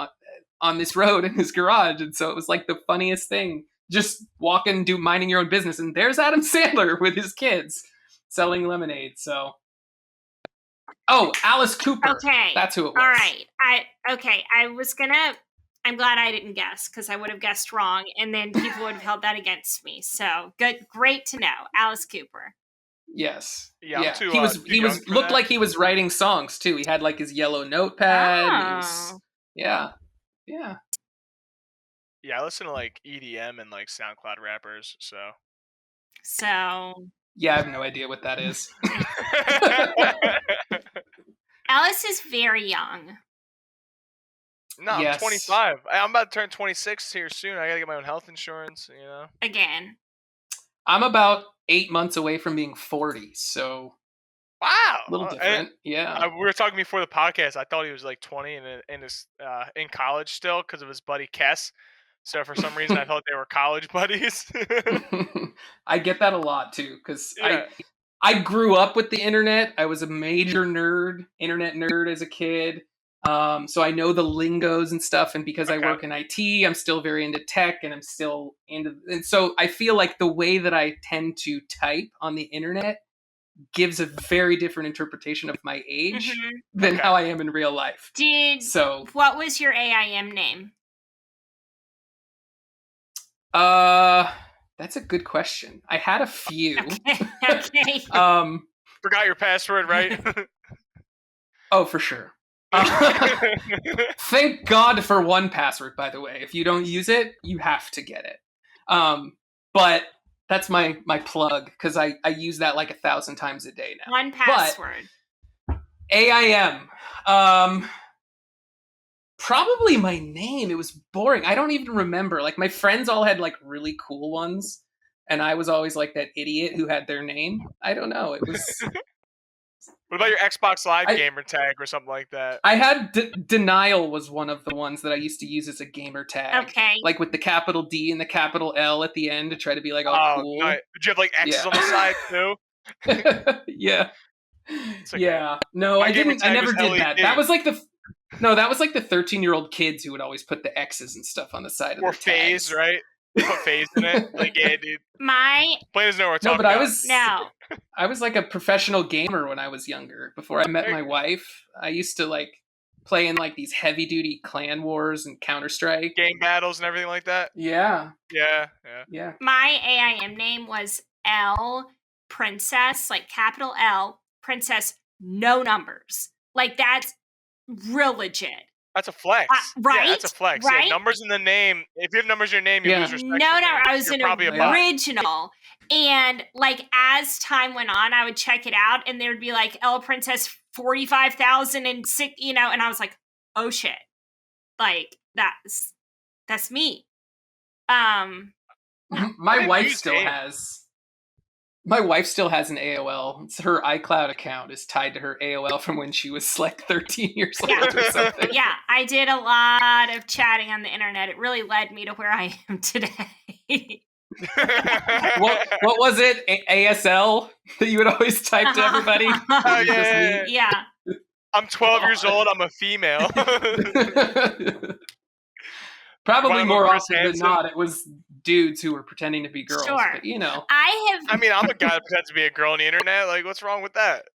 on this road in his garage. And so it was like the funniest thing, just walking, minding your own business, and there's Adam Sandler with his kids selling lemonade. So Alice Cooper. Okay. That's who it was. All right. I'm glad I didn't guess, because I would have guessed wrong, and then people would have held that against me. So good, great to know. Alice Cooper. Yes. Yeah. He looked like he was writing songs too. He had like his yellow notepad. Yeah. Yeah, I listen to like EDM and like SoundCloud rappers, so. Yeah, I have no idea what that is. Alice is very young. No, yes. I'm 25. I'm about to turn 26 here soon. I gotta get my own health insurance, Again. I'm about 8 months away from being 40, so... Wow. A little different. Yeah. We were talking before the podcast. I thought he was like 20 and in college still because of his buddy Kess. So for some reason, I thought they were college buddies. I get that a lot too, because Yeah. I grew up with the internet. I was a major internet nerd as a kid. So I know the lingos and stuff. And because I Okay. work in IT, I'm still very into tech, and I'm still into. And so I feel like the way that I tend to type on the internet gives a very different interpretation of my age Mhm. than Okay. how I am in real life. So, What was your AIM name? that's a good question. I had a few. Okay. Forgot your password, right? Oh, for sure. Thank God for 1Password, by the way. If you don't use it, you have to get it. But that's my plug, because I use that like 1,000 times a day now. 1Password. AIM. Probably my name. It was boring. I don't even remember. Like, my friends all had like really cool ones, and I was always like that idiot who had their name. I don't know. It was. What about your Xbox Live I- gamer tag or something like that? I had Denial was one of the ones that I used to use as a gamer tag. Okay. Like with the capital D and the capital L at the end to try to be like, oh, cool. Nice. Did you have like X's Yeah. on the side too? Yeah. okay. Yeah. No, My I gamer didn't. I tag never was did that. LED. That was like the 13-year-old kids who would always put the X's and stuff on the side of Or their tags. phase, right? Put phase in it. Like, yeah, dude. My Players know what we're No, talking but about. I was like a professional gamer when I was younger. Before I met There my you go. wife, I used to like play in like these heavy duty clan wars and Counter-Strike. Game battles and everything like that. Yeah. Yeah. my AIM name was L Princess, like capital L Princess, no numbers. Like, that's real legit. That's a flex. Right? Yeah, that's a flex. Right? Yeah, numbers in the name. If you have numbers in your name, you Yeah. lose respect. No, from me. I was You're an probably a bot. original. And like, as time went on, I would check it out, and there'd be like L Princess 45,006, and I was like, oh shit, like that's me. My didn't wife use still AIM. has. My wife still has an AOL. It's her iCloud account is tied to her AOL from when she was like 13 years old or something. Yeah, I did a lot of chatting on the internet. It really led me to where I am today. What was it? ASL that you would always type to everybody? Oh, yeah. Yeah. I'm 12 years old. I'm a female. Probably Rhyme more with Chris often than Hansen. not, it was dudes who were pretending to be girls. Sure. But, you know. I I mean, I'm a guy that pretends to be a girl on the internet. Like, what's wrong with that?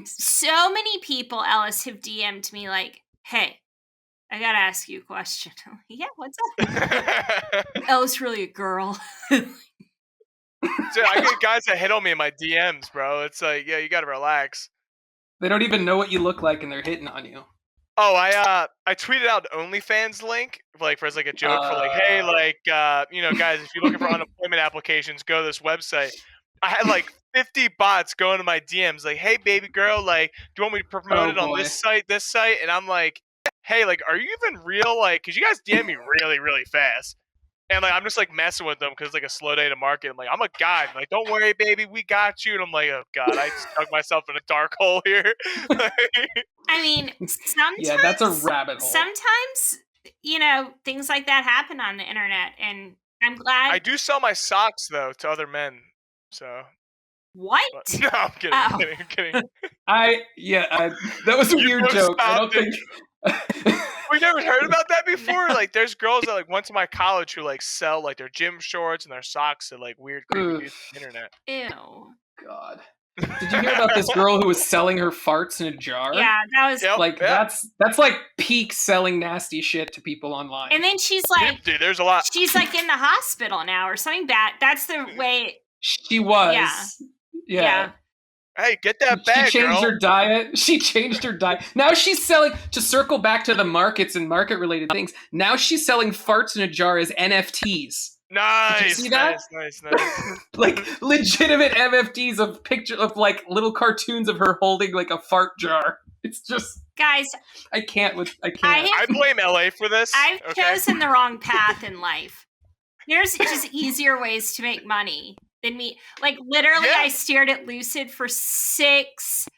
so many people, Ellis, have DM'd me like, hey, I gotta ask you a question. Yeah, what's up? Ellis really a girl. So I get guys that hit on me in my DMs, bro. It's like, yeah, you gotta relax. They don't even know what you look like and they're hitting on you. Oh, I tweeted out the OnlyFans link, like, for as like a joke for like, hey, like, guys, if you're looking for unemployment applications, go to this website. I had like 50 bots going to my DMs, like, hey, baby girl, like, do you want me to promote it on this site? And I'm like, hey, like, are you even real? Like, because you guys DM me really, really fast. And like, I'm just like messing with them because it's like a slow day to market. I'm like, I'm a guy. I'm like, don't worry, baby, we got you. And I'm like, oh god, I stuck myself in a dark hole here. I mean, sometimes. Yeah, that's a rabbit hole. Sometimes, things like that happen on the internet, and I'm glad. I do sell my socks though to other men. So. What? But, no, I'm kidding. Oh. I'm kidding. That was a You weird both joke. I stopped don't it. think. We never heard about that before. Like, there's girls that like went to my college who like sell like their gym shorts and their socks to like weird creepy dudes on the internet. Ew. God. Did you hear about this girl who was selling her farts in a jar? Yeah, that was. Yep. Like, that's like peak selling nasty shit to people online. And then she's like, Dude, there's a lot. she's like in the hospital now or something bad. That's the way. She was. Yeah. Hey, get that bag, She changed girl. her diet. She changed her diet. Now she's selling, to circle back to the markets and market related things, now she's selling farts in a jar as NFTs. Nice. Did you see that? Nice. Like legitimate MFTs of picture of like little cartoons of her holding like a fart jar. It's just, Guys, I can't. I blame LA for this. I've okay? chosen the wrong path in life. There's just easier ways to make money than me. Like literally, Yeah. I stared at Lucid for 6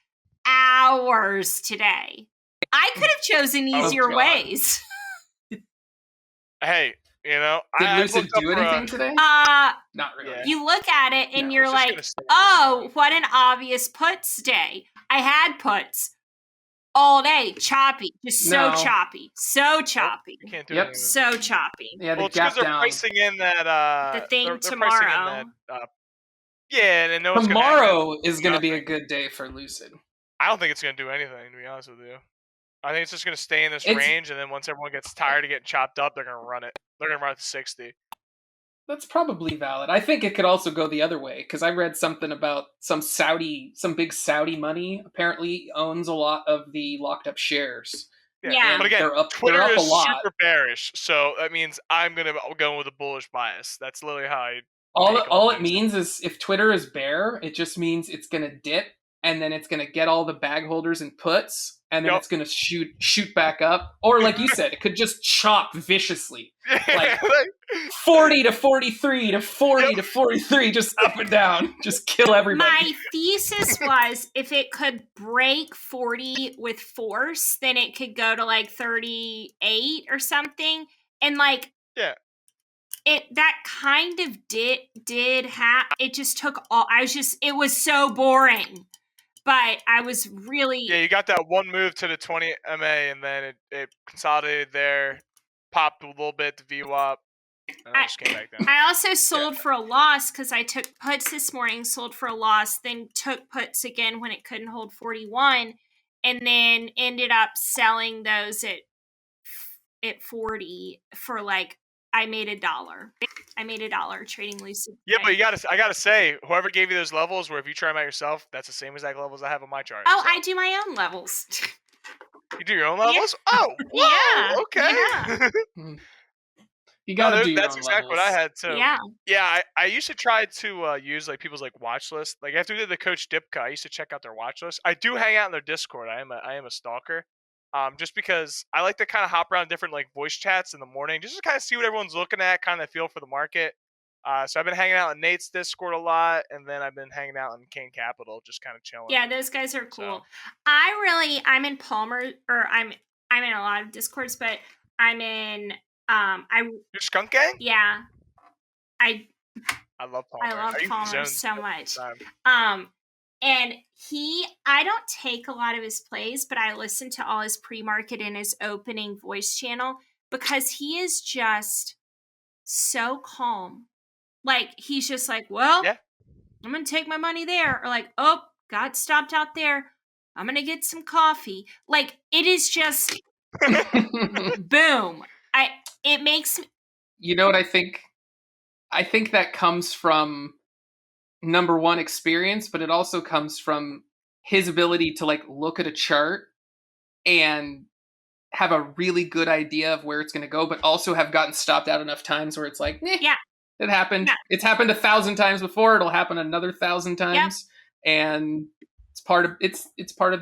hours today. I could have chosen easier God. ways. Hey, you know, Did I Lucid looked up do for anything today? Not really. Yeah. You look at it and No, you're it's just like, gonna stay in this oh, range. what an obvious puts day. I had puts all day, choppy, just so No. choppy, so choppy, You can't do Yep. anything with so choppy. Yeah, Well, the it's because gap they're down. pricing in that. The thing they're tomorrow. pricing in that. Yeah, and no one's gonna Tomorrow actually is do going to be a nothing. good day for Lucid. I don't think it's gonna do anything, to be honest with you. I think it's just gonna stay in this It's- range, and then once everyone gets tired of getting chopped up, they're gonna run it. They're gonna run it to 60. That's probably valid. I think it could also go the other way because I read something about some big Saudi money apparently owns a lot of the locked up shares. Yeah. But again, They're up Twitter a is lot. super bearish, so that means I'm gonna go with a bullish bias. That's literally how I. All it means is if Twitter is bear, it just means it's going to dip and then it's going to get all the bag holders and puts and then Yup. it's going to shoot back up. Or like you said, it could just chop viciously. Like 40 to 43 to 40 to 43, just up and down. Just kill everybody. My thesis was if it could break 40 with force, then it could go to like 38 or something. And like, Yeah. That kind of did happen. It just took all. It was so boring, but I was really. Yeah, you got that one move to the 20 MA, and then it consolidated there, popped a little bit to VWAP, and then just came back down. I also sold for a loss because I took puts this morning, sold for a loss, then took puts again when it couldn't hold 41, and then ended up selling those at 40 for like. I made $1. I made $1 trading Lucid. Yeah, but I gotta say, whoever gave you those levels, where if you try them out yourself, that's the same exact levels I have on my chart. Oh, so. I do my own levels. You do your own levels? Yeah. Oh, whoa, Yeah, okay. yeah. You gotta do your that's own exactly levels. what I had too. Yeah. Yeah, I used to try to use like people's like watch list. Like after we did the Coach Dipka, I used to check out their watch list. I do hang out in their Discord. I am a stalker. Just because I like to kind of hop around different like voice chats in the morning, just to kind of see what everyone's looking at, kind of feel for the market. So I've been hanging out in Nate's Discord a lot, and then I've been hanging out in Kane Capital, just kind of chilling. Yeah, those guys are cool. So. I'm in Palmer, or I'm in a lot of Discords, but I'm in Your Skunk Gang? Yeah, I love Palmer. I love I use Palmer zones so all the much. time. And I don't take a lot of his plays, but I listen to all his pre-market and his opening voice channel because he is just so calm. Like, he's just like, well, Yeah. I'm going to take my money there. Or like, oh, got stopped out there. I'm going to get some coffee. Like, it is just boom. It makes me. You know what I think? I think that comes from number one, experience, but it also comes from his ability to like look at a chart and have a really good idea of where it's going to go, but also have gotten stopped out enough times where it's like, Yeah. it happened. Yeah. It's happened 1,000 times before. It'll happen another 1,000 times, and it's part of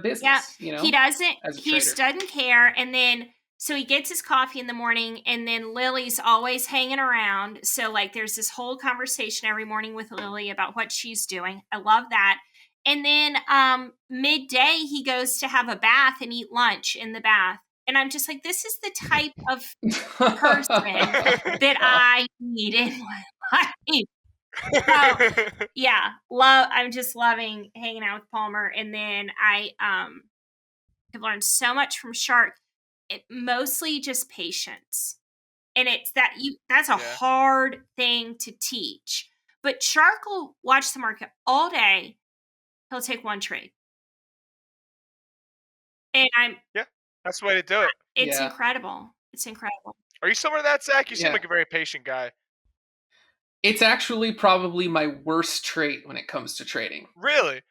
business. Yeah. You know, He doesn't. as a He just trader. doesn't care. And then so he gets his coffee in the morning, and then Lily's always hanging around. So like, there's this whole conversation every morning with Lily about what she's doing. I love that. And then midday, he goes to have a bath and eat lunch in the bath. And I'm just like, this is the type of person that I need in my life. So, yeah, I'm just loving hanging out with Palmer. And then I have learned so much from Shark. It mostly just patience. And it's that's a hard thing to teach. But Shark will watch the market all day. He'll take one trade. And that's the way to do it. It's incredible. It's incredible. Are you similar to that, Zach? You seem like a very patient guy. It's actually probably my worst trait when it comes to trading. Really?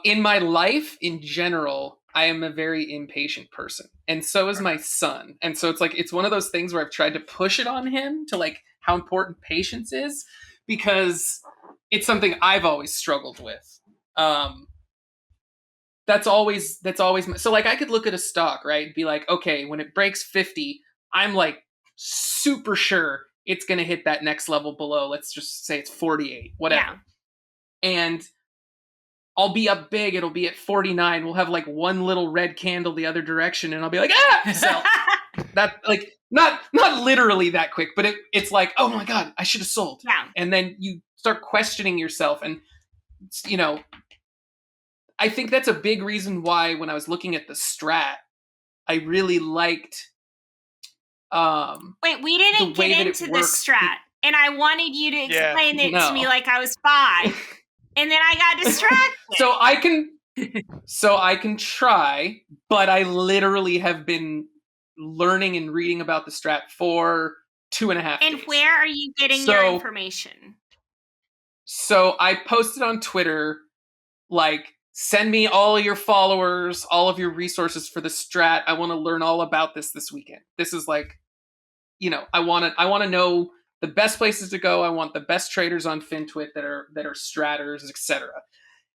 In my life, in general, I am a very impatient person. And so is my son. And so it's one of those things where I've tried to push it on him to like how important patience is, because it's something I've always struggled with. That's always so like I could look at a stock, right, and be like, okay, when it breaks 50, I'm like super sure it's going to hit that next level below. Let's just say it's 48, whatever. Yeah. and I'll be up big. It'll be at 49. We'll have like one little red candle the other direction, and I'll be like, ah, sell. That like not literally that quick, but it's like, oh my god, I should have sold. Yeah. And then you start questioning yourself, and I think that's a big reason why when I was looking at the strat, I really liked. Wait, we didn't get into the strat, and I wanted you to explain it to me like I was 5, and then I got distracted. So I can try, but I literally have been learning and reading about the strat for 2.5 days. And where are you getting your information? So I posted on Twitter, like, send me all your followers, all of your resources for the strat. I want to learn all about this weekend. This is like, I want to know the best places to go. I want the best traders on FinTwit that are stratters, etc.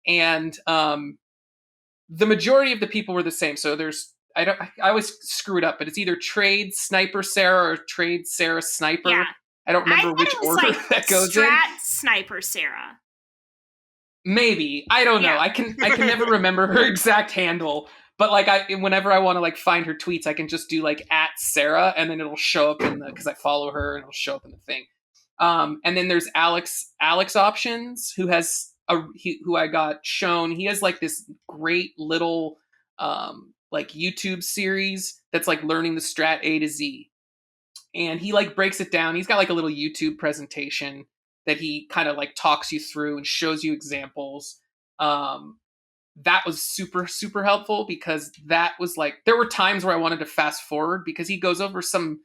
And the majority of the people were the same. So I always screw it up, but it's either Trade Sniper Sarah or Trade Sarah Sniper. Yeah. I don't remember which order that goes in. Strat Sniper Sarah. Maybe. I don't know. I can never remember her exact handle. But like whenever I want to like find her tweets, I can just do like @Sarah, and then it'll show up because I follow her, and it'll show up in the thing. And then there's Alex Options, who I got shown. He has like this great little like YouTube series that's like learning the strat A to Z. And he like breaks it down. He's got like a little YouTube presentation that he kind of like talks you through and shows you examples. That was super, super helpful, because that was like, there were times where I wanted to fast forward because he goes over some,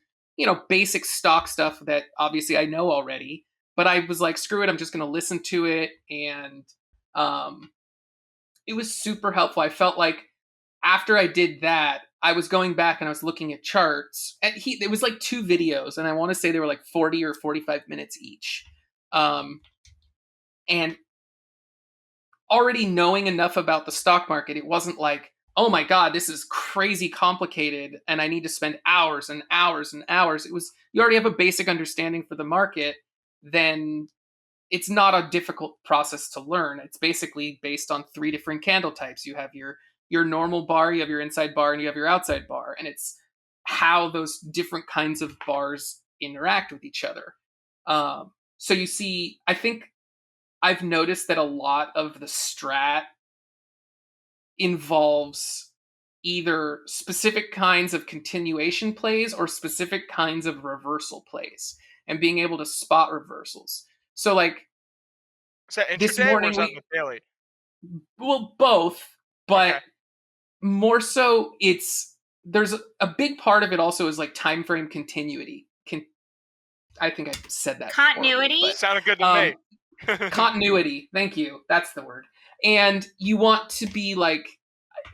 basic stock stuff that obviously I know already, but I was like, screw it. I'm just going to listen to it. And it was super helpful. I felt like after I did that, I was going back and I was looking at charts, and it was like 2 videos, and I want to say they were like 40 or 45 minutes each. And already knowing enough about the stock market, it wasn't like, oh my god, this is crazy complicated and I need to spend hours and hours and hours. It was, you already have a basic understanding for the market, then it's not a difficult process to learn. It's basically based on 3 different candle types. You have your normal bar, you have your inside bar, and you have your outside bar. And it's how those different kinds of bars interact with each other. So you see, I think I've noticed that a lot of the strat involves either specific kinds of continuation plays or specific kinds of reversal plays, and being able to spot reversals. So like, is that this intraday morning or is that on the daily? Well, both, but Okay. more so there's a big part of it also is like time frame continuity. I think I said that. Continuity? Horribly, Sounded good to me. Continuity. Thank you. That's the word. And you want to be like,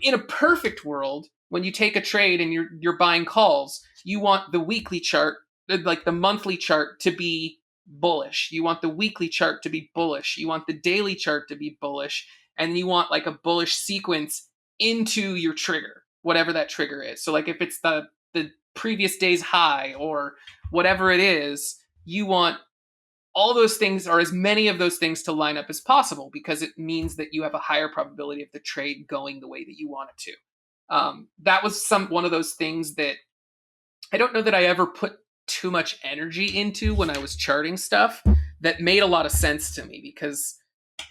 in a perfect world, when you take a trade and you're buying calls, you want the weekly chart, like the monthly chart, to be bullish. You want the weekly chart to be bullish. You want the daily chart to be bullish. And you want like a bullish sequence into your trigger, whatever that trigger is. So like if it's the previous day's high or whatever it is, you want all those things, or as many of those things, to line up as possible, because it means that you have a higher probability of the trade going the way that you want it to. That was one of those things that I don't know that I ever put too much energy into when I was charting stuff, that made a lot of sense to me. Because,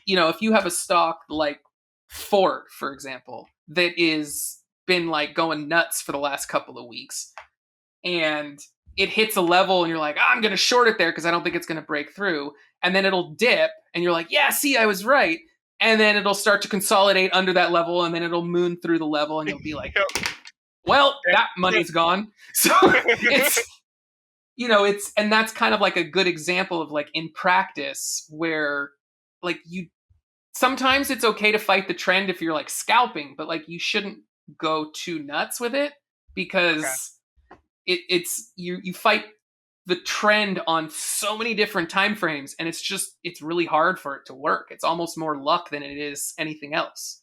if you have a stock like Ford, for example, that is been like going nuts for the last couple of weeks, and it hits a level and you're like, I'm going to short it there because I don't think it's going to break through. And then it'll dip and you're like, yeah, see, I was right. And then it'll start to consolidate under that level, and then it'll moon through the level, and you'll be like, well, that money's gone. So and that's kind of like a good example of like in practice where like sometimes it's okay to fight the trend if you're like scalping, but like you shouldn't go too nuts with it, because it's you fight the trend on so many different time frames, and it's really hard for it to work. It's almost more luck than it is anything else.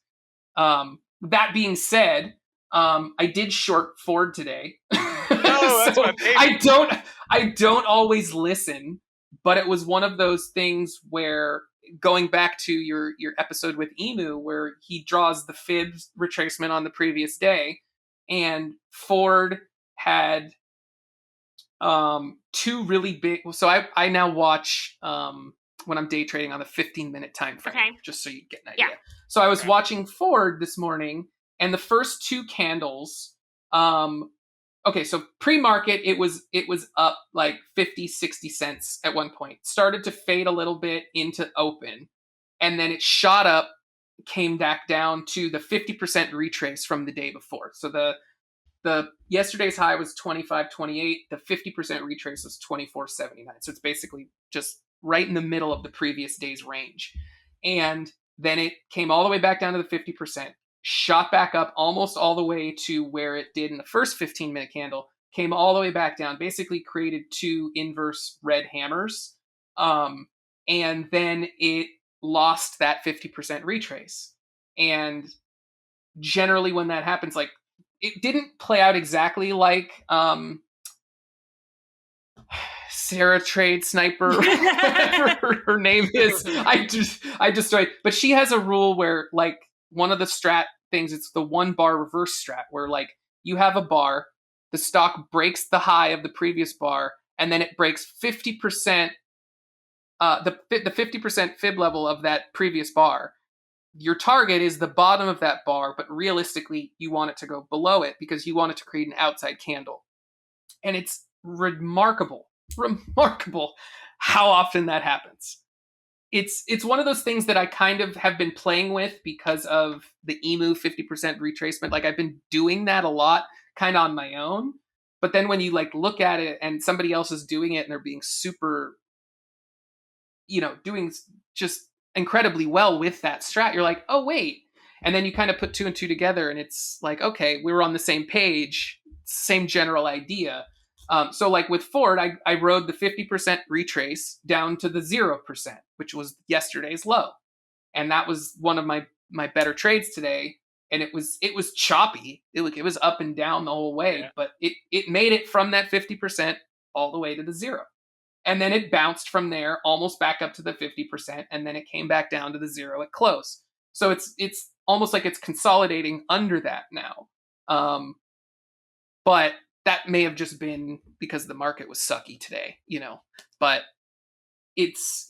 That being said, I did short Ford today. Oh, that's my baby. I don't always listen, but it was one of those things where going back to your episode with Emu, where he draws the fib retracement on the previous day, and Ford had two really big. So I now watch when I'm day trading on the 15-minute time frame, Okay. just so you get an idea. Yeah. So I was watching Ford this morning, and the first two candles. Okay, so pre-market, it was up like 50, 60 cents at one point. Started to fade a little bit into open, and then it shot up, came back down to the 50% retrace from the day before. So the yesterday's high was 25.28. The 50% retrace was 24.79. So it's basically just right in the middle of the previous day's range. And then it came all the way back down to the 50%. Shot back up almost all the way to where it did in the first 15-minute candle, came all the way back down, basically created two inverse red hammers. And then it lost that 50% retrace. And generally when that happens, like, it didn't play out exactly like Sarah Trade Sniper, whatever her name is. I just but she has a rule where, like, one of the strat things, it's the 1 bar reverse strat, where like you have a bar, the stock breaks the high of the previous bar, and then it breaks 50%, the 50% fib level of that previous bar. Your target is the bottom of that bar, but realistically you want it to go below it because you want it to create an outside candle. And it's remarkable how often that happens. It's one of those things that I kind of have been playing with because of the Emu 50% retracement. Like, I've been doing that a lot kind of on my own. But then when you like look at it and somebody else is doing it and they're being super, doing just incredibly well with that strat, you're like, oh wait. And then you kind of put two and two together and it's like, okay, we were on the same page, same general idea. So like with Ford, I rode the 50% retrace down to the 0%, which was yesterday's low. And that was one of my better trades today. And it was choppy. It was up and down the whole way, but it made it from that 50% all the way to the 0. And then it bounced from there almost back up to the 50%, and then it came back down to the 0 at close. So it's almost like it's consolidating under that now. But that may have just been because the market was sucky today, But it's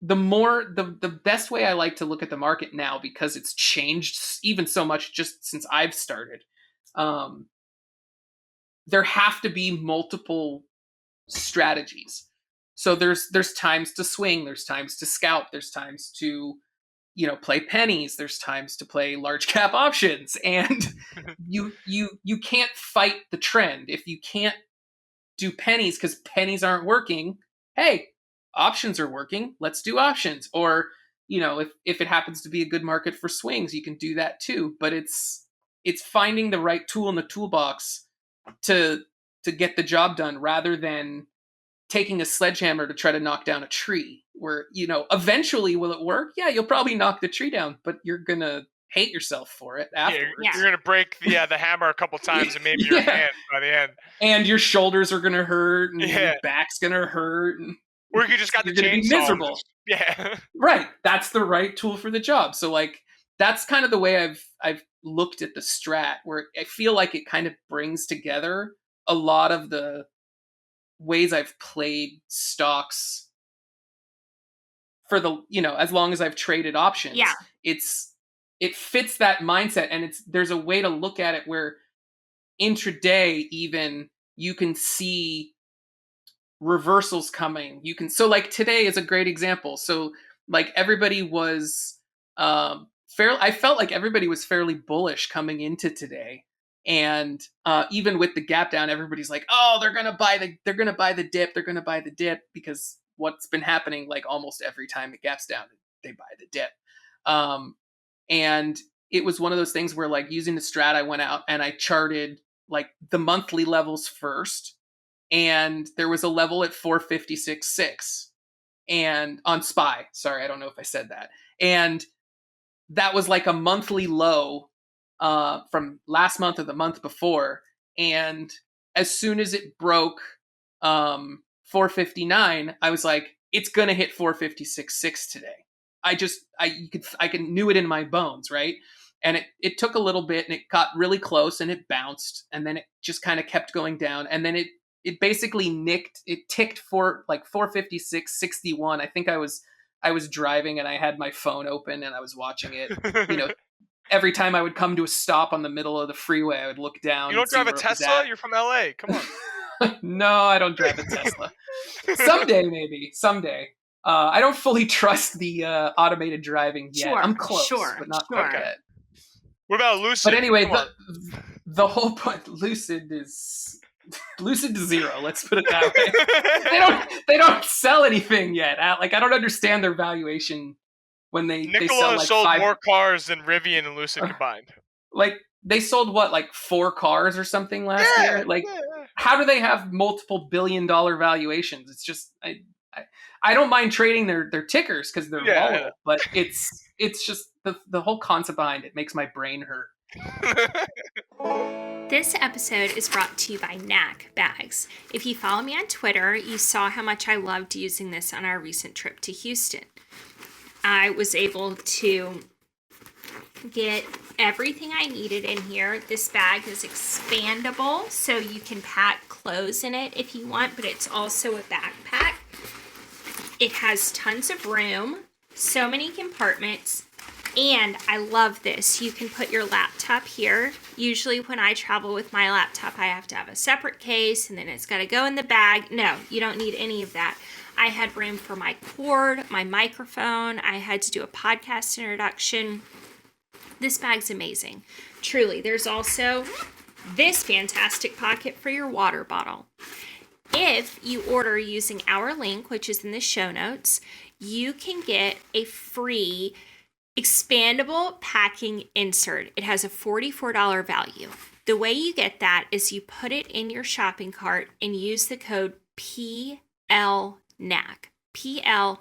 the best way I like to look at the market now, because it's changed even so much just since I've started. There have to be multiple strategies. So there's times to swing, there's times to scalp, there's times to play pennies, there's times to play large cap options, and you can't fight the trend. If you can't do pennies because pennies aren't working, hey, options are working, let's do options. Or if it happens to be a good market for swings, you can do that too. But it's finding the right tool in the toolbox to get the job done, rather than taking a sledgehammer to try to knock down a tree, where, eventually will it work? Yeah, you'll probably knock the tree down, but you're going to hate yourself for it afterwards. Yeah. You're going to break the hammer a couple times and maybe your hand by the end. And your shoulders are going to hurt, and your back's going to hurt. Or you just got the chainsaw. Be miserable. Yeah. Right. That's the right tool for the job. So like, that's kind of the way I've looked at the strat, where I feel like it kind of brings together a lot of the ways I've played stocks for the, as long as I've traded options. Yeah. It fits that mindset, and there's a way to look at it where intraday even you can see reversals coming. So like today is a great example. So like everybody was I felt like everybody was fairly bullish coming into today. And even with the gap down, everybody's like, oh, they're gonna buy the dip, because what's been happening, like almost every time it gaps down, they buy the dip. And it was one of those things where, like, using the strat, I went out and I charted like the monthly levels first, and there was a level at 456.6, and on SPY. Sorry, I don't know if I said that. And that was like a monthly low from last month or the month before. And as soon as it broke 459, I was like, it's going to hit 456.6 today. I knew it in my bones, right? And it took a little bit, and it got really close, and it bounced, and then it just kind of kept going down, and then it basically ticked for like 456, 61. I think I was driving, and I had my phone open, and I was watching it. Every time I would come to a stop on the middle of the freeway, I would look down. You don't drive a Tesla? You're from LA. Come on. No, I don't drive a Tesla. Someday, maybe. Someday. I don't fully trust the automated driving yet. Sure, I'm close, sure, but not sure. yet. What about Lucid? But anyway, the whole point, Lucid is zero. Let's put it that way. They don't sell anything yet. Like, I don't understand their valuation when they sell like sold more cars than Rivian and Lucid combined. Like, they sold what, like 4 cars or something last year? Like, how do they have multiple billion-dollar valuations? It's just I don't mind trading their tickers because they're volatile, but it's just the whole concept behind it makes my brain hurt. This episode is brought to you by Knack Bags. If you follow me on Twitter, you saw how much I loved using this on our recent trip to Houston. I was able to get everything I needed in here. This bag is expandable, so you can pack clothes in it if you want, but it's also a backpack. It has tons of room, so many compartments, and I love this. You can put your laptop here. Usually when I travel with my laptop, I have to have a separate case, and then it's got to go in the bag. No, you don't need any of that. I had room for my cord, my microphone. I had to do a podcast introduction. This bag's amazing. Truly. There's also this fantastic pocket for your water bottle. If you order using our link, which is in the show notes, you can get a free expandable packing insert. It has a $44 value. The way you get that is you put it in your shopping cart and use the code PLNACK, PLKNACK,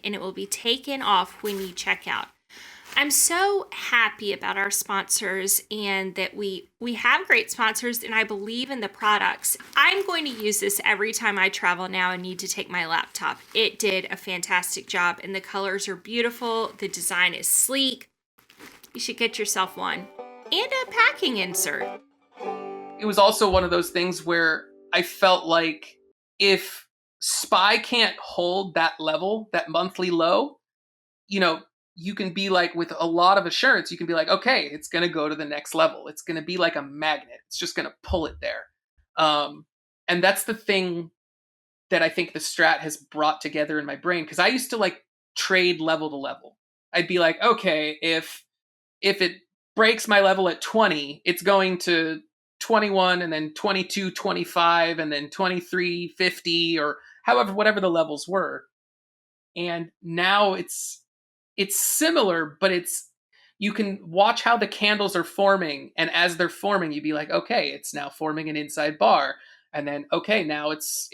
and it will be taken off when you check out. I'm so happy about our sponsors and that we have great sponsors, and I believe in the products. I'm going to use this every time I travel now and need to take my laptop. It did a fantastic job, and the colors are beautiful. The design is sleek. You should get yourself one. And a packing insert. It was also one of those things where I felt like if SPY can't hold that level, that monthly low, you can be like, with a lot of assurance, you can be like, okay, it's going to go to the next level. It's going to be like a magnet. It's just going to pull it there. And that's the thing that I think the strat has brought together in my brain. Because I used to like trade level to level. I'd be like, okay, if it breaks my level at 20, it's going to 21 and then 22, 25 and then 23, 50 or whatever the levels were. And now it's similar, but you can watch how the candles are forming, and as they're forming, you'd be like, okay, it's now forming an inside bar, and then okay, now it's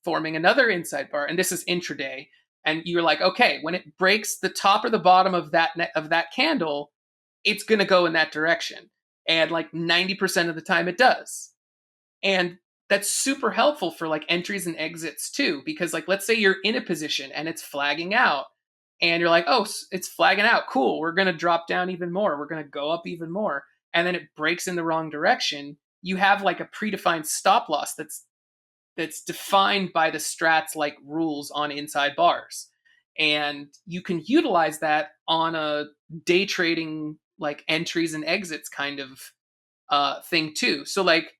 forming another inside bar, and this is intraday, and you're like, okay, when it breaks the top or the bottom of that candle, it's going to go in that direction, and like 90% of the time it does, and that's super helpful for like entries and exits too, because like let's say you're in a position and it's flagging out. And you're like, oh, it's flagging out. Cool. We're going to drop down even more. We're going to go up even more. And then it breaks in the wrong direction. You have like a predefined stop loss that's defined by the strats like rules on inside bars. And you can utilize that on a day trading like entries and exits kind of thing too. So like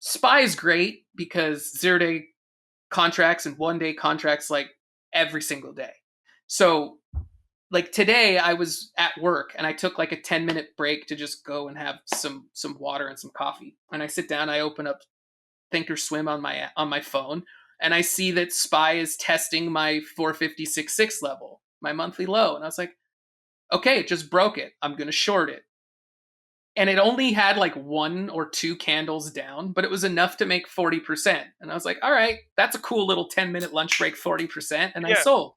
SPY is great because 0-day contracts and 1-day contracts like every single day. So, like today, I was at work and I took like a 10-minute break to just go and have some water and some coffee. And I sit down, I open up Thinkorswim on my phone, and I see that SPY is testing my 456.6 level, my monthly low. And I was like, okay, it just broke it. I'm going to short it. And it only had like 1 or 2 candles down, but it was enough to make 40%. And I was like, all right, that's a cool little 10-minute lunch break, 40%. And I sold.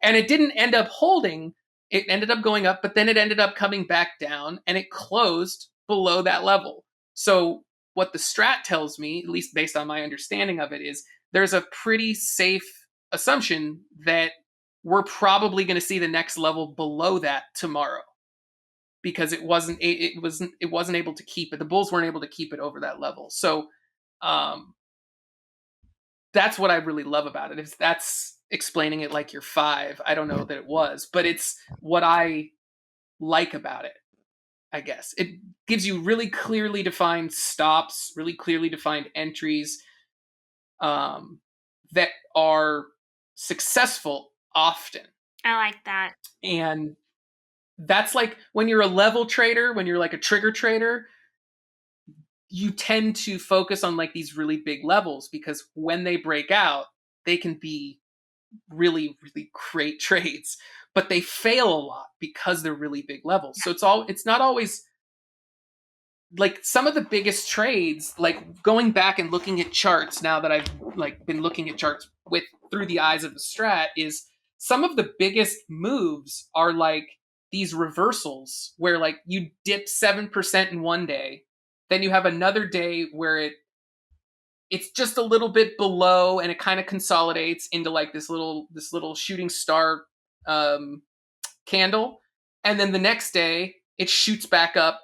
And it didn't end up holding. It ended up going up, but then it ended up coming back down, and it closed below that level. So what the strat tells me, at least based on my understanding of it, is there's a pretty safe assumption that we're probably going to see the next level below that tomorrow, because it wasn't able to keep it. The bulls weren't able to keep it over that level. So that's what I really love about it. If that's explaining it like you're 5, I don't know that it was, but it's what I like about it, I guess. It gives you really clearly defined stops, really clearly defined entries that are successful often. I like that. And that's like when you're a level trader, when you're like a trigger trader, you tend to focus on like these really big levels, because when they break out, they can be really, really great trades, but they fail a lot because they're really big levels. So it's not always like some of the biggest trades, like going back and looking at charts now that I've like been looking at charts with through the eyes of the strat, is some of the biggest moves are like these reversals where like you dip 7% in one day, then you have another day where it's just a little bit below and it kind of consolidates into like this little shooting star candle, and then the next day it shoots back up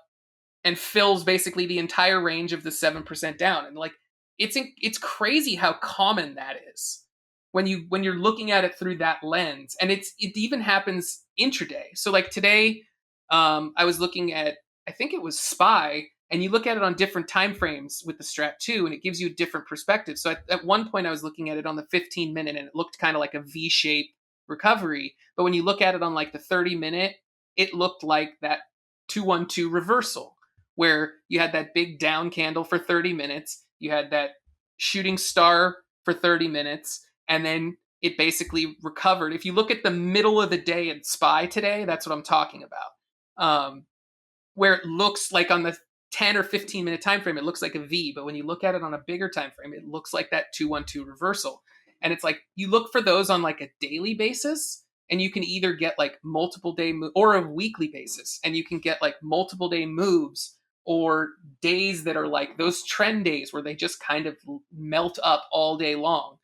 and fills basically the entire range of the 7% down. And like it's crazy how common that is when you're looking at it through that lens. And it even happens intraday. So like today, I was looking at, I think it was SPY, and you look at it on different time frames with the strat too, and it gives you a different perspective. So at one point I was looking at it on the 15-minute, and it looked kind of like a V-shaped recovery. But when you look at it on like the 30-minute, it looked like that 212 reversal, where you had that big down candle for 30 minutes, you had that shooting star for 30 minutes, and then it basically recovered. If you look at the middle of the day in SPY today, that's what I'm talking about. Where it looks like on the 10 or 15-minute time frame, it looks like a V, but when you look at it on a bigger time frame, it looks like that 212 reversal. And it's like you look for those on like a daily basis, and you can either get like multiple day or a weekly basis, and you can get like multiple day moves, or days that are like those trend days where they just kind of melt up all day long.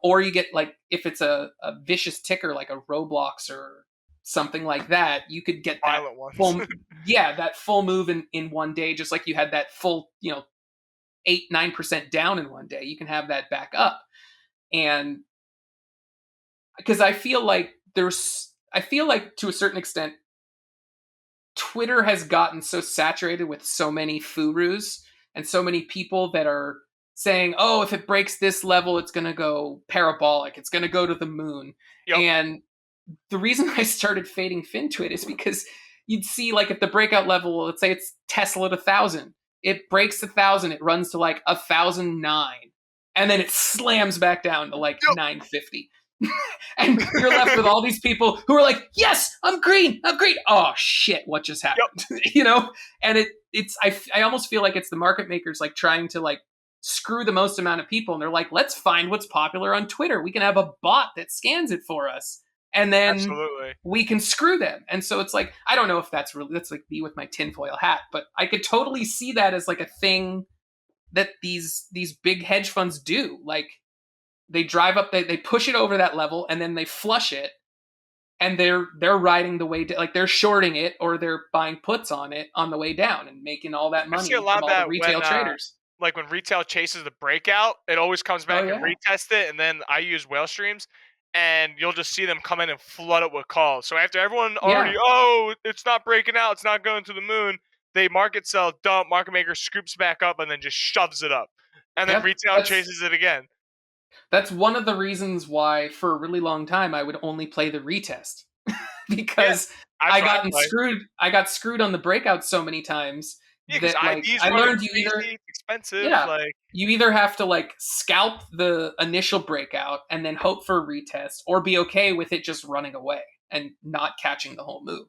Or you get like, if it's a vicious ticker like a Roblox or something like that, you could get that full, that full move in one day, just like you had that full 8-9% down in one day. You can have that back up. And because I feel like to a certain extent, Twitter has gotten so saturated with so many Furus and so many people that are saying, oh, if it breaks this level, it's going to go parabolic. It's going to go to the moon. Yep. And the reason I started fading FinTwit is because you'd see like at the breakout level, let's say it's Tesla at 1,000. It breaks 1,000. It runs to like 1,009. And then it slams back down to like 950. And you're left with all these people who are like, yes, I'm green. Oh shit, what just happened? Yep. And I almost feel like it's the market makers like trying to like screw the most amount of people. And they're like, let's find what's popular on Twitter. We can have a bot that scans it for us, and then we can screw them. And so it's like, I don't know if that's like me with my tinfoil hat, but I could totally see that as like a thing that these big hedge funds do. Like, they drive up, they push it over that level, and then they flush it, and they're riding the way like they're shorting it, or they're buying puts on it on the way down and making all that money from all the retail traders. Like when retail chases the breakout, it always comes back and retest it, and then I use whale streams, and you'll just see them come in and flood it with calls. So after everyone already, it's not breaking out, it's not going to the moon, they market sell, dump, market maker scoops back up and then just shoves it up, and then retail chases it again. That's one of the reasons why for a really long time I would only play the retest because I got screwed on the breakout so many times that like I learned you either have to like scalp the initial breakout and then hope for a retest, or be okay with it just running away and not catching the whole move.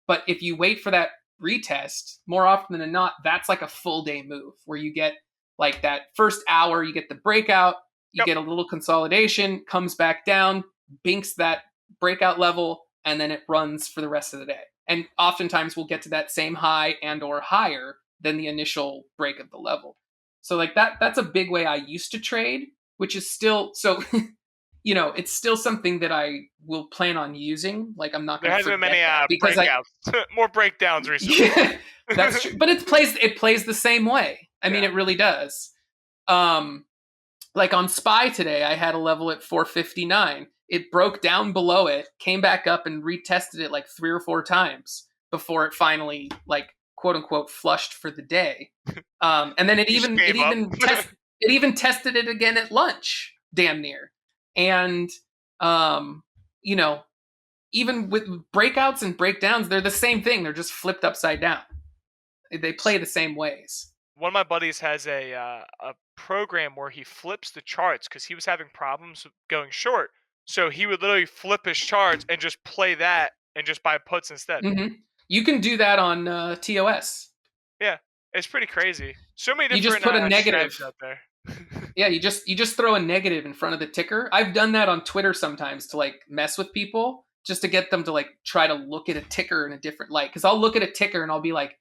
But if you wait for that retest, more often than not, that's like a full day move where you get like that first hour, you get the breakout, you get a little consolidation, comes back down, binks that breakout level, and then it runs for the rest of the day. And oftentimes we'll get to that same high and or higher than the initial break of the level. So like that's a big way I used to trade, which is still so it's still something that I will plan on using. Like I'm not There going to hasn't forget been many that because breakouts. More breakdowns recently. Yeah, that's true. But it plays the same way. I mean, it really does. Like on Spy today, I had a level at 459. It broke down below it, came back up, and retested it like 3 or 4 times before it finally, like, quote unquote, flushed for the day. And then it even tested it again at lunch, damn near. And even with breakouts and breakdowns, they're the same thing. They're just flipped upside down. They play the same ways. One of my buddies has a program where he flips the charts because he was having problems going short. So he would literally flip his charts and just play that and just buy puts instead. Mm-hmm. You can do that on TOS. Yeah, it's pretty crazy. So many different. You just put a negative out there. Yeah, you just throw a negative in front of the ticker. I've done that on Twitter sometimes to like mess with people, just to get them to like try to look at a ticker in a different light. Because I'll look at a ticker and I'll be like,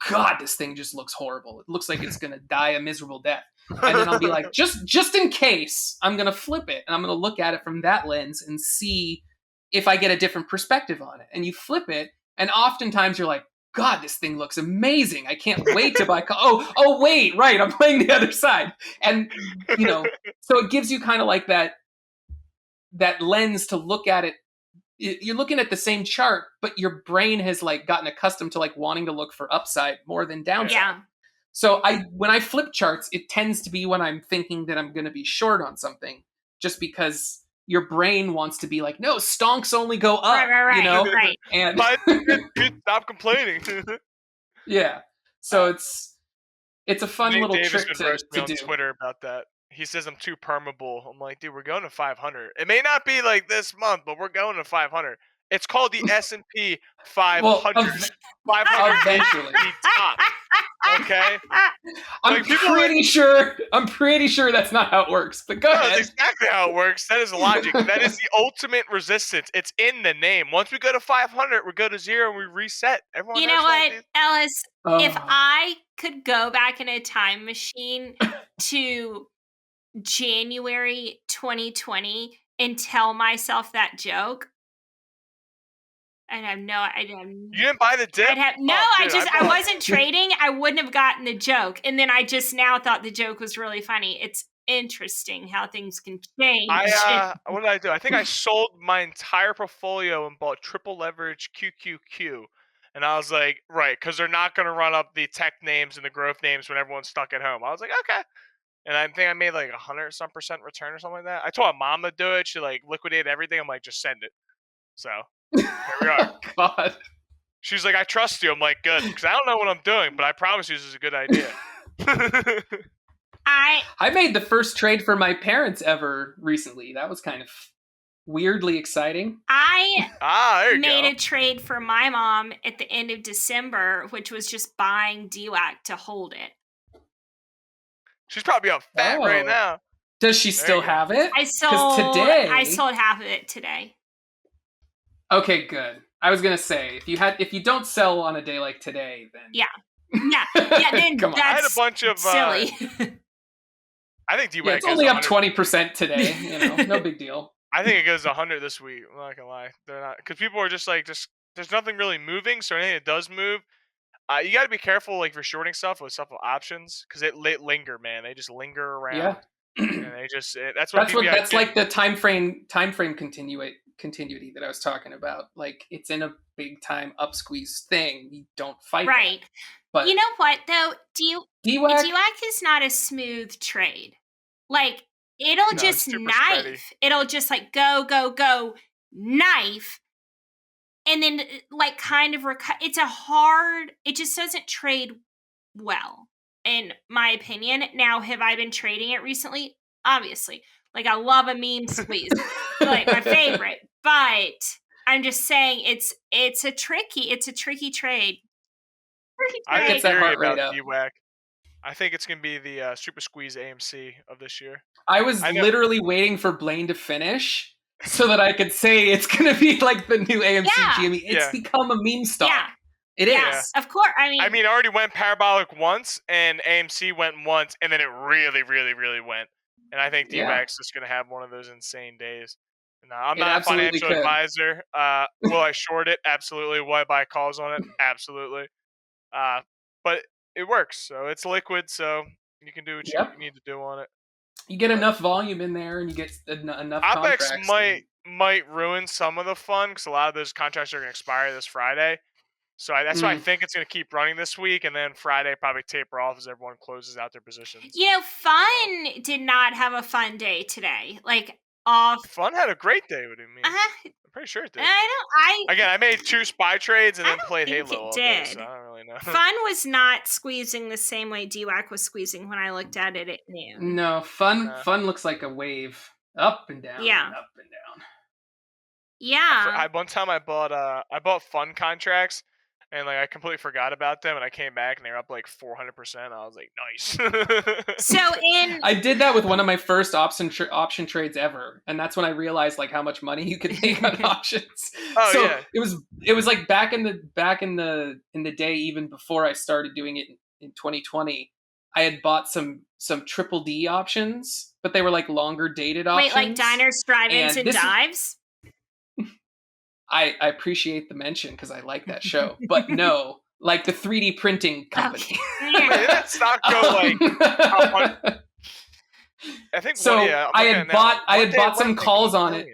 God, this thing just looks horrible. It looks like it's gonna die a miserable death. And then I'll be like, just in case, I'm gonna flip it and I'm gonna look at it from that lens and see if I get a different perspective on it. And you flip it, and oftentimes you're like, God, this thing looks amazing. I can't wait to buy. Oh, wait, right. I'm playing the other side. And, so it gives you kind of like that lens to look at it. You're looking at the same chart, but your brain has like gotten accustomed to like wanting to look for upside more than downside. Yeah. So when I flip charts, it tends to be when I'm thinking that I'm going to be short on something, just because your brain wants to be like, no, stonks only go up, right, right. And stop complaining. Yeah. So it's a fun little Davis trick been to roasting me on do. Twitter about that. He says I'm too permeable. I'm like, dude, we're going to 500. It may not be like this month, but we're going to 500. It's called the S&P 500. Well, 500 eventually. top. Okay. I'm pretty sure that's not how it works. But go ahead. That's exactly how it works. That is logic. That is the ultimate resistance. It's in the name. Once we go to 500, we go to 0 and we reset. Everyone. You know what, Ellis? If I could go back in a time machine to January 2020 and tell myself that joke, you didn't buy the dip? I wasn't trading. I wouldn't have gotten the joke. And then I just now thought the joke was really funny. It's interesting how things can change. What did I do? I think I sold my entire portfolio and bought triple leverage QQQ. And I was like, right, because they're not going to run up the tech names and the growth names when everyone's stuck at home. I was like, okay. And I think I made like 100% return or something like that. I told my mom to do it. She like liquidated everything. I'm like, just send it. So here we are. God. She's like, I trust you. I'm like, good, because I don't know what I'm doing, but I promise you this is a good idea. I made the first trade for my parents ever recently. That was kind of weirdly exciting. I made a trade for my mom at the end of December, which was just buying DWAC to hold it. She's probably up fat right now. Does she still have it? I sold half of it today. Okay, good. I was gonna say if you don't sell on a day like today, then then come on. I had a bunch of silly. I think DWAC it's only up 20% today. No big deal. I think it goes 100 this week. I'm not gonna lie, they're not, because people are just like, there's nothing really moving. So anything that does move, you got to be careful, like for shorting stuff with options, because they linger, man. They just linger around. Yeah. And they just that's like the time frame continuity that I was talking about. Like it's in a big time up squeeze thing. You don't fight. Right. That. But you know what though? DWAC is not a smooth trade. Like it'll just knife. Spready. It'll just like go knife. And then like kind of it just doesn't trade well, in my opinion. Now, have I been trading it recently? Obviously. Like I love a meme squeeze. Like my favorite. But I'm just saying it's a tricky trade. I Gets that heart rate up. DWAC. I think it's gonna be the Super Squeeze AMC of this year. I was literally waiting for Blaine to finish so that I could say it's going to be like the new AMC GME. It's become a meme stock. Yeah. It is. Of course. I mean, it already went parabolic once, and AMC went once, and then it really, really, really went. And I think Yeah. D-Bac's just going to have one of those insane days. No, I'm It not a absolutely financial could. advisor. Will I short it? Absolutely. Will I buy calls on it? Absolutely. But it works. So it's liquid, so you can do what you Yep. need to do on it. You get enough volume in there, and you get enough OpEx contracts. might ruin some of the fun because a lot of those contracts are going to expire this Friday. So that's why I think it's going to keep running this week, and then Friday probably taper off as everyone closes out their positions. You know, Fun did not have a fun day today. Like off. Fun had a great day. What do you mean? I'm pretty sure it did. I made 2 spy trades and then played Halo all day, so I don't really know. Fun was not squeezing the same way DWAC was squeezing when I looked at it at noon. No, Fun looks like a wave, up and down, Yeah. up and down. Yeah. One time I bought Fun contracts, and like I completely forgot about them, and I came back and they were up like 400%. I was like, nice. So I did that with one of my first option trades ever, and that's when I realized like how much money you could make on options. Oh, so yeah. it was like back in the day, even before I started doing it in 2020. I had bought some triple D options, but they were like longer dated options. Wait, like diners, drive-ins, and dives? I appreciate the mention because I like that show, but no, like the 3D printing company. Okay. Wait, did that stock go like? I think so. I had bought some calls on it.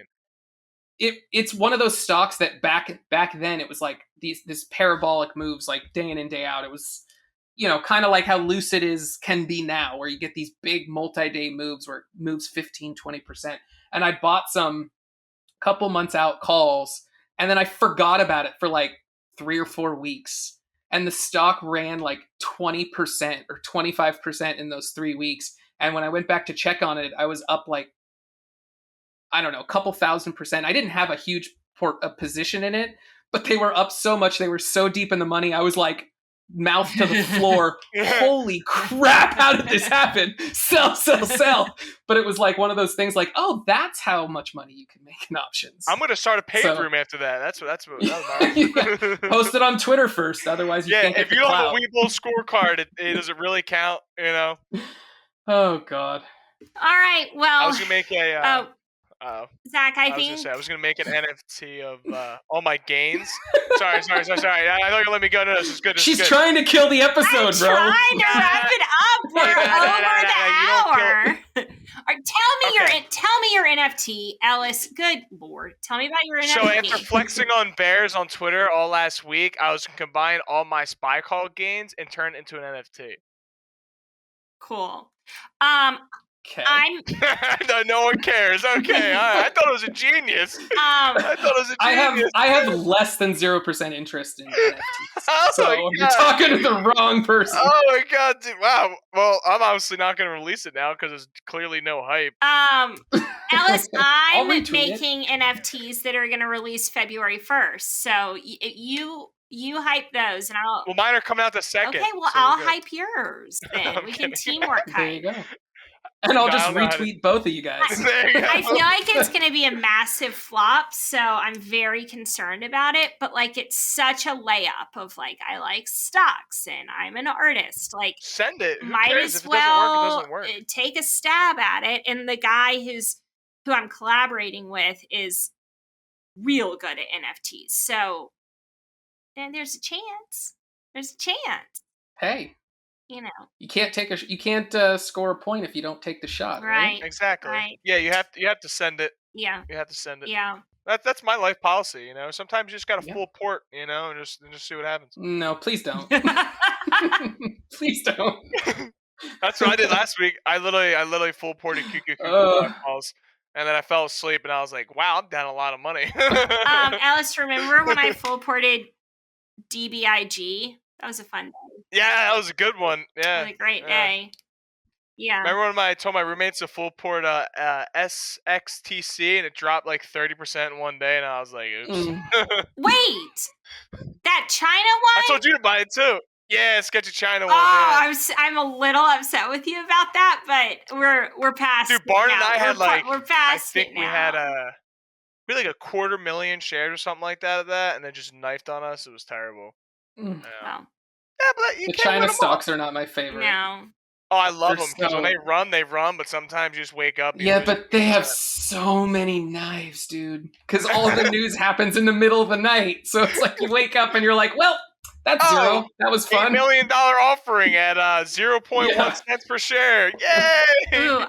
It's one of those stocks that back then it was like this parabolic moves like day in and day out. It was, you know, kind of like how Lucid can be now, where you get these big multi-day moves where it moves 15-20%. And I bought some couple months out calls, and then I forgot about it for like 3 or 4 weeks. And the stock ran like 20% or 25% in those 3 weeks. And when I went back to check on it, I was up like, I don't know, a couple $1,000%. I didn't have a huge position in it, but they were up so much. They were so deep in the money. I was like, mouth to the floor. Holy crap, how did this happen? Sell. But it was like one of those things like, oh, that's how much money you can make in options. I'm going to start a page room after that. That's what yeah. Post it on Twitter first, otherwise you can't get the clout. If you don't have a Weeble scorecard, it doesn't really count, you know? Oh, God. All right, well. I was going to make a... Zach, I was gonna make an NFT of all my gains. Sorry. I thought you were gonna let me go. No, this is good. She's trying to kill the episode, bro. I'm trying to wrap it up. We're over the hour. Tell me your NFT, Ellis. Good Lord, tell me about your NFT. So after flexing on bears on Twitter all last week, I was combine all my spy call gains and turn it into an NFT. Cool. Okay. No one cares. Okay, all right. I thought it was a genius. I have less than 0% interest in NFTs. So you're talking to the wrong person. Oh my god, dude! Wow. Well, I'm obviously not going to release it now because there's clearly no hype. Alice, I'm making NFTs that are going to release February 1st. So you hype those, and I'll. Well, mine are coming out the 2nd. Okay, well, so I'll hype yours then. We can teamwork hype. There you go. And I'll just retweet both of you guys. I feel like it's going to be a massive flop, so I'm very concerned about it. But like, it's such a layup of like, I like stocks and I'm an artist. Like, send it. Might as well it doesn't work. Take a stab at it. And the guy who I'm collaborating with is real good at NFTs. So then there's a chance. There's a chance. Hey. You know, you can't score a point if you don't take the shot, right? Exactly. Right. Yeah, you have to send it. Yeah. You have to send it. Yeah. That's my life policy, you know. Sometimes you just got to full port, you know, and just see what happens. No, please don't. Please don't. That's what I did last week. I literally full ported QQQ calls, and then I fell asleep, and I was like, "Wow, I'm down a lot of money." Alice, remember when I full ported DBIG? That was a fun day. Yeah, that was a good one. Yeah, it was a great day. Yeah. Remember when I told my roommates to full port SXTC and it dropped like 30% in one day, and I was like, "Oops." Wait, that China one? I told you to buy it too. Yeah, sketchy China one. Oh, I'm a little upset with you about that, but we're past. Dude, Barn and I had we're past. I think we had like 250,000 shares or something like that of that, and then just knifed on us. It was terrible. Well. Yeah, but the China stocks are not my favorite. No. Oh, I love They're them because when so- they run, but sometimes you just wake up. And you Yeah, lose but they have 50%. so many knives, dude. Because all of the news happens in the middle of the night. So it's like you wake up and you're like, well, that's zero. That was $8 fun. million offering at 0.1 Yeah. cents per share. Yay! Ooh,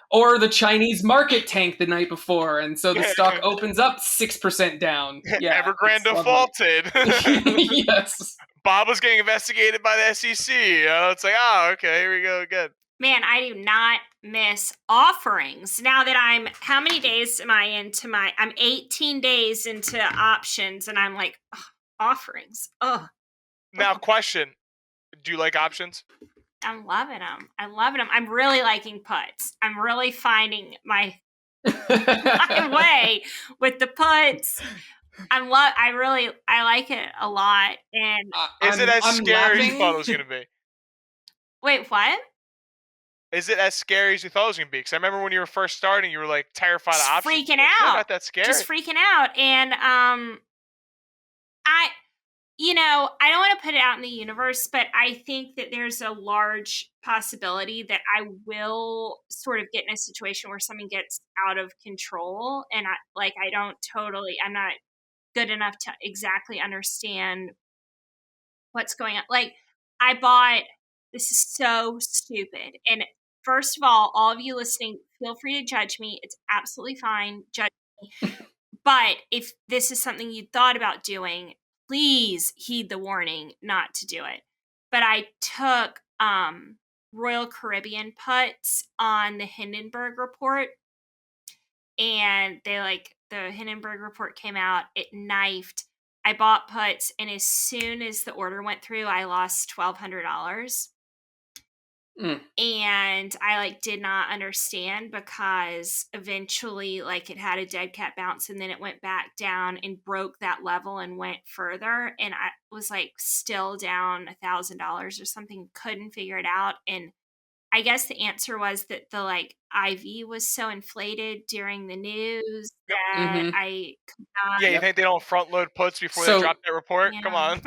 Or the Chinese market tanked the night before, and so the stock opens up 6% down. Yeah, Evergrande it's lovely. defaulted. Yes. Bob was getting investigated by the SEC. It's like, okay, here we go again. man, I do not miss offerings. Now that how many days am I into I'm 18 days into options, and I'm like, ugh, offerings. Ugh. Now, question. Do you like options? I'm loving them. I'm really liking puts. I'm really finding my way with the puts. I like it a lot. And is it as scary as you laughing. thought it was going to be? Wait, what? Is it as scary as you thought it was going to be? Because I remember when you were first starting, you were like terrified of Just options. freaking Like, out. Not that scary. Just freaking out. And I don't want to put it out in the universe, but I think that there's a large possibility that I will sort of get in a situation where something gets out of control, and I'm not good enough to exactly understand what's going on. Like, this is so stupid. And first of all of you listening, feel free to judge me. It's absolutely fine. Judge me. But if this is something you thought about doing, please heed the warning not to do it. But I took Royal Caribbean puts on the Hindenburg report, and the Hindenburg report came out, it knifed. I bought puts, and as soon as the order went through, I lost $1,200. And I did not understand, because eventually it had a dead cat bounce, and then it went back down and broke that level and went further, and I was still down $1,000 or something, couldn't figure it out. And I guess the answer was that the IV was so inflated during the news that I could not. Yeah, you think they don't front load puts before they drop that report? Yeah. Come on.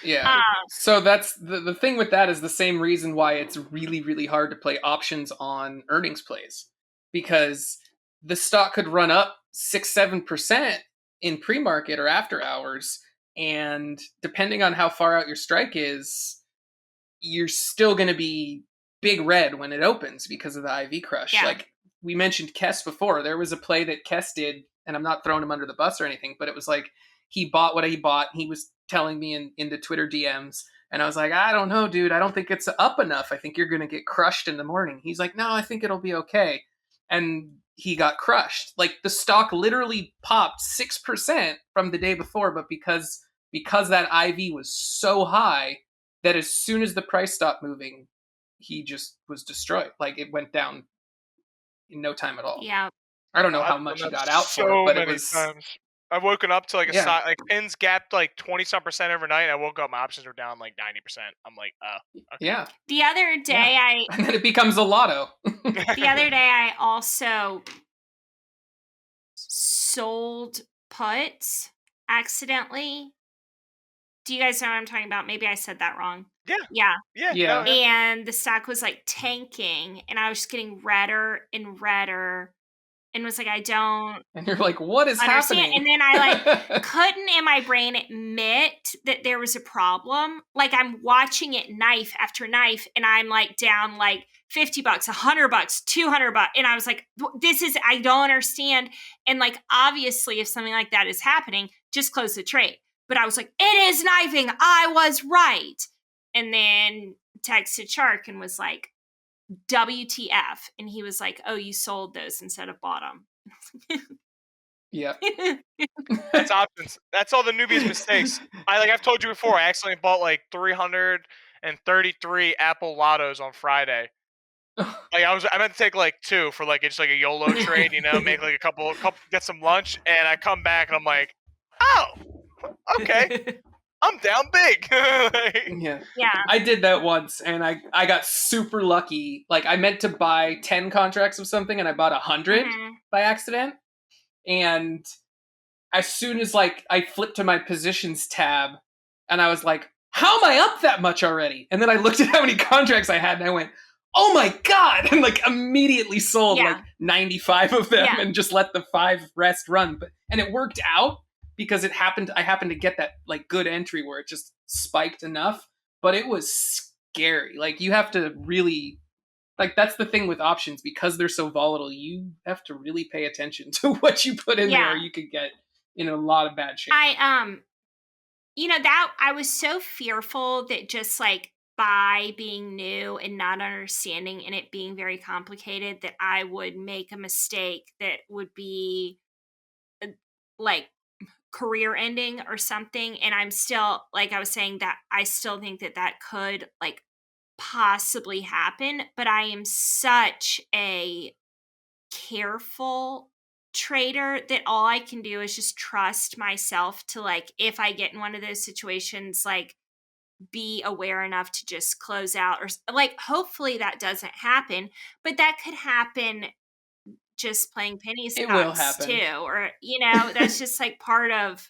Yeah. So that's the thing with that is the same reason why it's really, really hard to play options on earnings plays, because the stock could run up 6-7% in pre-market or after hours, and depending on how far out your strike is, you're still going to be big red when it opens because of the IV crush. Yeah. Like we mentioned Kess before, there was a play that Kess did, and I'm not throwing him under the bus or anything, but it was he bought what he bought. He was telling me in the Twitter DMs, and I was like, I don't know, dude. I don't think it's up enough. I think you're going to get crushed in the morning. He's like, no, I think it'll be okay. And he got crushed. The stock literally popped 6% from the day before, but because that IV was so high that as soon as the price stopped moving, he just was destroyed. It went down in no time at all. Yeah. I don't know how much he got out for it, but it was times. I've woken up to a stock, pins gapped 20-some% overnight. I woke up, my options were down 90%. I'm like, okay. Yeah. The other day and then it becomes a lotto. The other day I also sold puts accidentally. Do you guys know what I'm talking about? Maybe I said that wrong. Yeah. Yeah. And the stock was tanking, and I was just getting redder and redder, and was I don't. And you're like, what is understand. happening? And then I couldn't in my brain admit that there was a problem. I'm watching it knife after knife, and I'm down $50, $100, $200, and I was like, I don't understand. And obviously, if something like that is happening, just close the trade. But I was like, it is knifing. I was right. And then texted Shark and was like, WTF. And he was like, oh, you sold those instead of bought them. Yeah. That's options. That's all the newbies' mistakes. I've told you before, I accidentally bought 333 Apple Lottos on Friday. I meant to take 2 for just a YOLO trade, make a couple, get some lunch, and I come back and I'm like, oh, okay, I'm down big. Yeah. I did that once, and I got super lucky. I meant to buy 10 contracts of something, and I bought 100 by accident. And as soon as I flipped to my positions tab, and I was like, how am I up that much already? And then I looked at how many contracts I had, and I went, oh my God, and like immediately sold Yeah. like 95 of them Yeah. and just let the 5 rest run. And it worked out because I happened to get that like good entry where it just spiked enough, but it was scary. Like you have to really, like that's the thing with options, because they're so volatile, you have to really pay attention to what you put in there, or you could get in a lot of bad shape. That I was so fearful that just like by being new and not understanding and it being very complicated, that I would make a mistake that would be like career ending or something. And I'm still, like I was saying, that I still think that could like possibly happen, but I am such a careful trader that all I can do is just trust myself to, like, if I get in one of those situations, like be aware enough to just close out, or like hopefully that doesn't happen, but that could happen just playing penny It will stocks happen. too, or that's just like part of.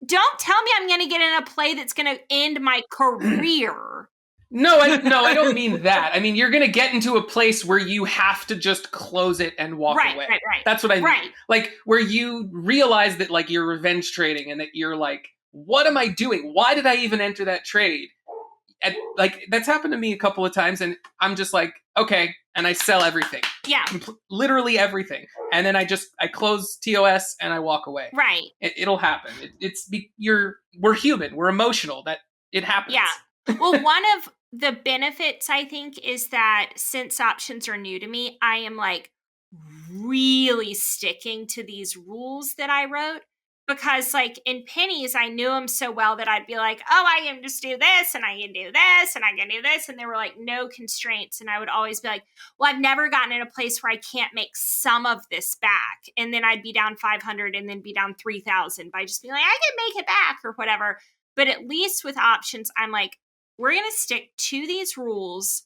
Don't tell me I'm going to get in a play that's going to end my career. No, I don't mean that. I mean, you're going to get into a place where you have to just close it and walk away. Right. That's what I mean. Right. Like, where you realize that, like, you're revenge trading and that you're like, what am I doing? Why did I even enter that trade? And, like, that's happened to me a couple of times, and I'm just like, okay, and I sell everything. Yeah. Literally everything. And then I close TOS and I walk away. Right. It'll happen. We're human. We're emotional. That it happens. Yeah. Well, one of the benefits, I think, is that since options are new to me, I am like really sticking to these rules that I wrote, because like in pennies, I knew them so well that I'd be like, oh, I can just do this and I can do this and I can do this. And there were like no constraints. And I would always be like, well, I've never gotten in a place where I can't make some of this back. And then I'd be down 500 and then be down 3,000 by just being like, I can make it back or whatever. But at least with options, I'm like, we're going to stick to these rules,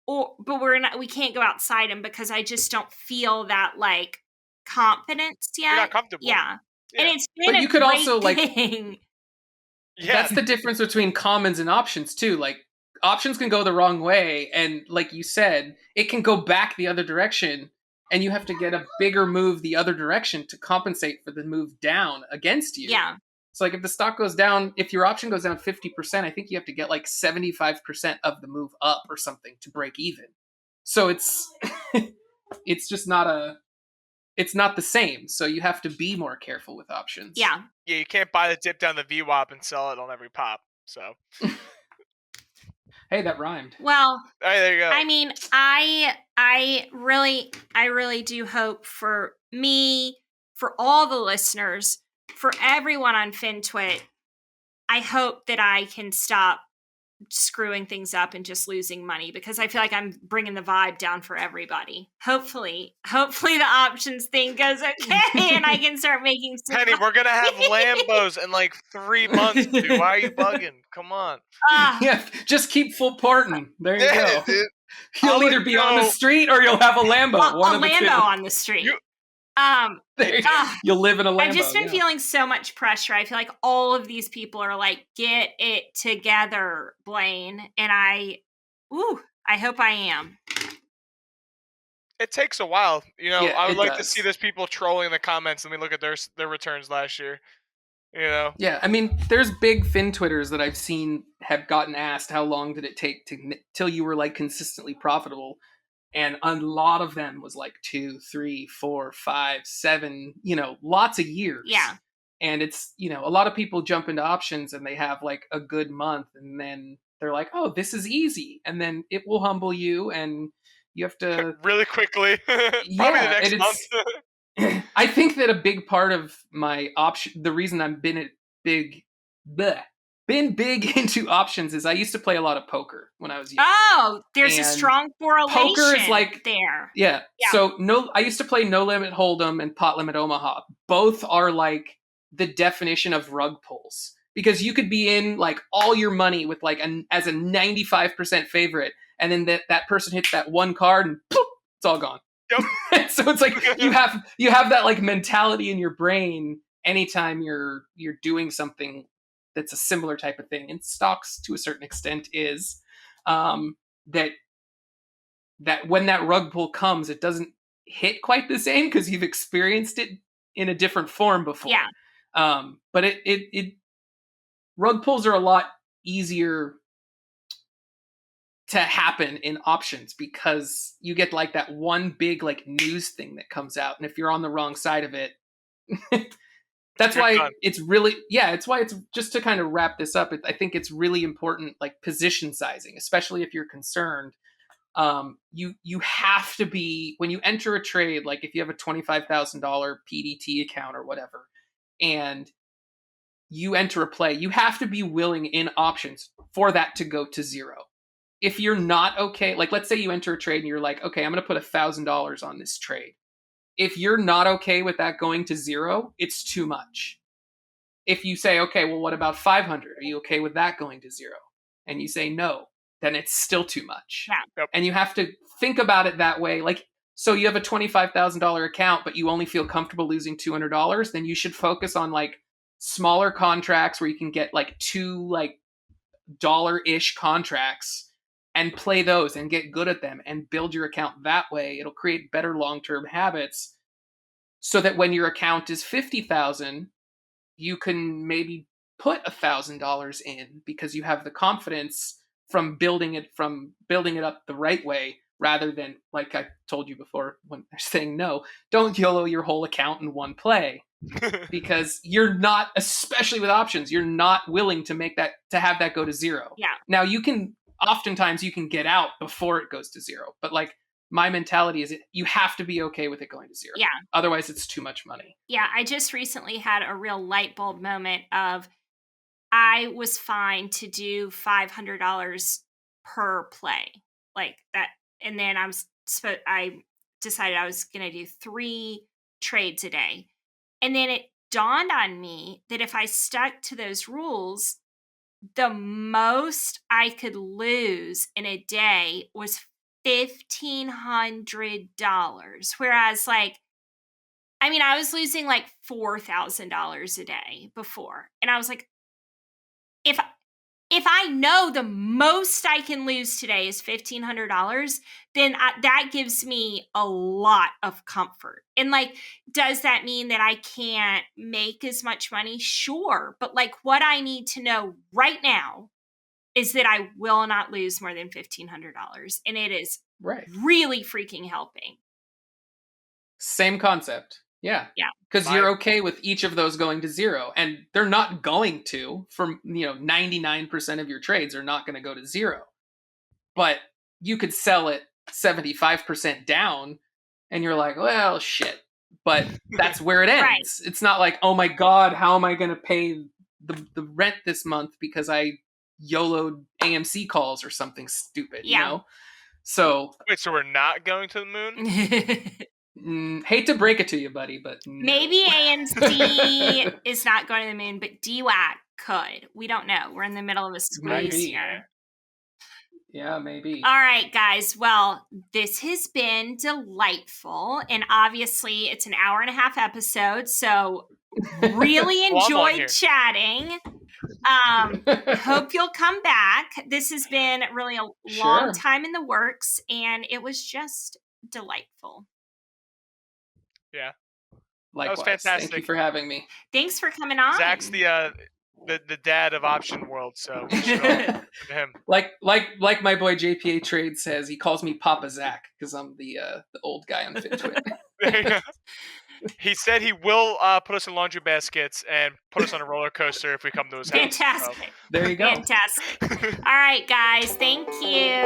but we can't go outside them, because I just don't feel that like confidence yet. You're not comfortable. Yeah. And it's been But you could also thing. Like, that's the difference between commons and options too. Like, options can go the wrong way, and like you said, it can go back the other direction, and you have to get a bigger move the other direction to compensate for the move down against you. Yeah. So like if the stock goes down, if your option goes down 50%, I think you have to get like 75% of the move up or something to break even. So it's just it's not the same. So you have to be more careful with options. Yeah. Yeah, you can't buy the dip down the VWAP and sell it on every pop. So Hey, that rhymed. Well, all right, there you go. I mean, I really do hope for me, for all the listeners, for everyone on FinTwit, I hope that I can stop screwing things up and just losing money, because I feel like I'm bringing the vibe down for everybody. Hopefully the options thing goes okay and I can start making some Penny, we're gonna have Lambos in like 3 months, dude. Why are you bugging? Come on. Yeah, just keep full porting. There you go. Dude. You'll either be on the street or you'll have a Lambo. Well, one a of the two. Lambo on the street. You'll live in a Lambo. I've just been feeling so much pressure. I feel like all of these people are like, get it together, Blaine. And I hope I am. It takes a while. Yeah, I would it like to does. see those people trolling in the comments and we look at their returns last year. Yeah, I mean, there's big fin Twitters that I've seen have gotten asked how long did it take till you were like consistently profitable, and a lot of them was like 2, 3, 4, 5, 7, lots of years. Yeah. And it's, a lot of people jump into options and they have like a good month and then they're like, oh, this is easy. And then it will humble you and you have to really quickly. Probably Yeah, the next and month. I think that a big part of my the reason I've been big into options is I used to play a lot of poker when I was young. Oh, there's a And strong correlation poker is like there. Yeah. So I used to play No Limit Hold'em and Pot Limit Omaha. Both are like the definition of rug pulls, because you could be in like all your money with like as a 95% favorite, and then that person hits that one card and poof, it's all gone. Yep. So it's like you have that like mentality in your brain anytime you're doing something that's a similar type of thing. And stocks to a certain extent is that that when that rug pull comes, it doesn't hit quite the same because you've experienced it in a different form before. Yeah. But it rug pulls are a lot easier to happen in options because you get like that one big like news thing that comes out, and if you're on the wrong side of it, that's why it's really, it's why it's, just to kind of wrap this up, I think it's really important, like position sizing, especially if you're concerned. You have to be, when you enter a trade, like if you have a $25,000 PDT account or whatever, and you enter a play, you have to be willing in options for that to go to zero. If you're not okay, like let's say you enter a trade and you're like, okay, I'm going to put $1,000 on this trade. If you're not okay with that going to zero, it's too much. If you say, okay, well, what about 500? Are you okay with that going to zero? And you say no, then it's still too much. Yeah. Yep. And you have to think about it that way. Like, so you have a $25,000 account, but you only feel comfortable losing $200, then you should focus on like smaller contracts where you can get like two like dollar-ish contracts and play those and get good at them and build your account that way. It'll create better long-term habits so that when your account is 50,000, you can maybe put $1,000 in because you have the confidence from building it up the right way, rather than, like I told you before when they're saying no, don't YOLO your whole account in one play. Because you're not, especially with options, you're not willing to have that go to zero. Yeah. Now oftentimes you can get out before it goes to zero, but like my mentality is you have to be okay with it going to zero. Yeah. Otherwise it's too much money. Yeah. I just recently had a real light bulb moment of, I was fine to do $500 per play like that. And then I decided I was going to do 3 trades a day. And then it dawned on me that if I stuck to those rules, the most I could lose in a day was $1,500. Whereas I was losing like $4,000 a day before. And I was like, if I know the most I can lose today is $1,500, then that gives me a lot of comfort. And does that mean that I can't make as much money? Sure. But what I need to know right now is that I will not lose more than $1,500. And it is really freaking helping. Same concept. Yeah. Yeah. Because you're okay with each of those going to zero, and they're not going to. 99% of your trades are not going to go to zero. But you could sell it 75% down, and you're like, well, shit. But that's where it ends. Right. It's not like, oh my God, how am I going to pay the rent this month because I YOLO'd AMC calls or something stupid, you know? So wait, so we're not going to the moon? Hate to break it to you, buddy, but no. Maybe AMC is not going to the moon, but DWAC could. We don't know. We're in the middle of a squeeze here. Yeah, maybe. All right, guys. Well, this has been delightful. And obviously, it's an hour-and-a-half episode, so really enjoyed chatting. Hope you'll come back. This has been really a long time in the works, and it was just delightful. Yeah. Likewise. That was fantastic. Thank you for having me. Thanks for coming on. Zach's the dad of option world, so we should all to him. Like my boy JPA Trade says, he calls me Papa Zack because I'm the old guy on FitTwit. There you go. He said he will put us in laundry baskets and put us on a roller coaster if we come to his house. Fantastic. So, there you go. Fantastic. All right, guys. Thank you.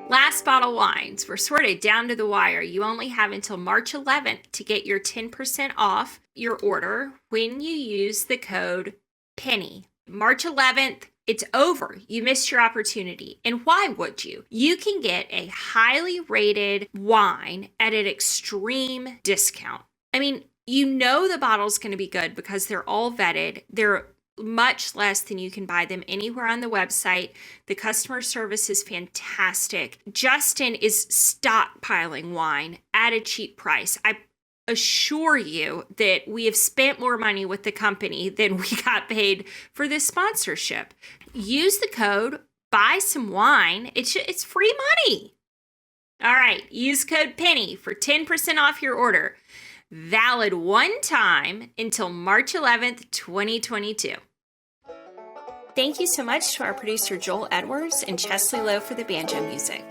Last Bottle Wines. We're sorted down to the wire. You only have until March 11th to get your 10% off your order when you use the code PENNY. March 11th, it's over. You missed your opportunity. And why would you? You can get a highly rated wine at an extreme discount. I mean, you know the bottle's going to be good because they're all vetted. They're much less than you can buy them anywhere on the website. The customer service is fantastic. Justin is stockpiling wine at a cheap price. I assure you that we have spent more money with the company than we got paid for this sponsorship. Use the code, buy some wine. It's free money. All right, use code PENNY for 10% off your order. Valid one time until March 11th, 2022. Thank you so much to our producer Joel Edwards and Chesley Lowe for the banjo music.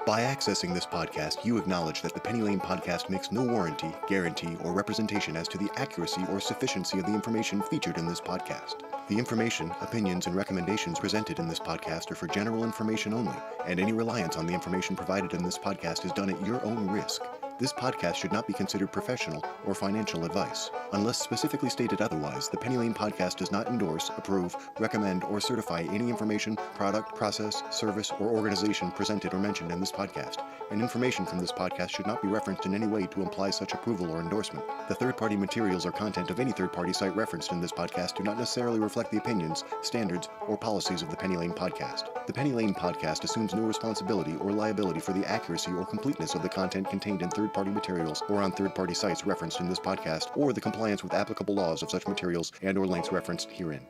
By accessing this podcast, you acknowledge that the Penny Lane podcast makes no warranty, guarantee, or representation as to the accuracy or sufficiency of the information featured in this podcast. The information, opinions, and recommendations presented in this podcast are for general information only, and any reliance on the information provided in this podcast is done at your own risk. This podcast should not be considered professional or financial advice. Unless specifically stated otherwise, the Penny Lane podcast does not endorse, approve, recommend, or certify any information, product, process, service, or organization presented or mentioned in this podcast, and information from this podcast should not be referenced in any way to imply such approval or endorsement. The third-party materials or content of any third-party site referenced in this podcast do not necessarily reflect the opinions, standards, or policies of the Penny Lane podcast. The Penny Lane podcast assumes no responsibility or liability for the accuracy or completeness of the content contained in third-party materials or on third-party sites referenced in this podcast, or the compliance with applicable laws of such materials and or links referenced herein.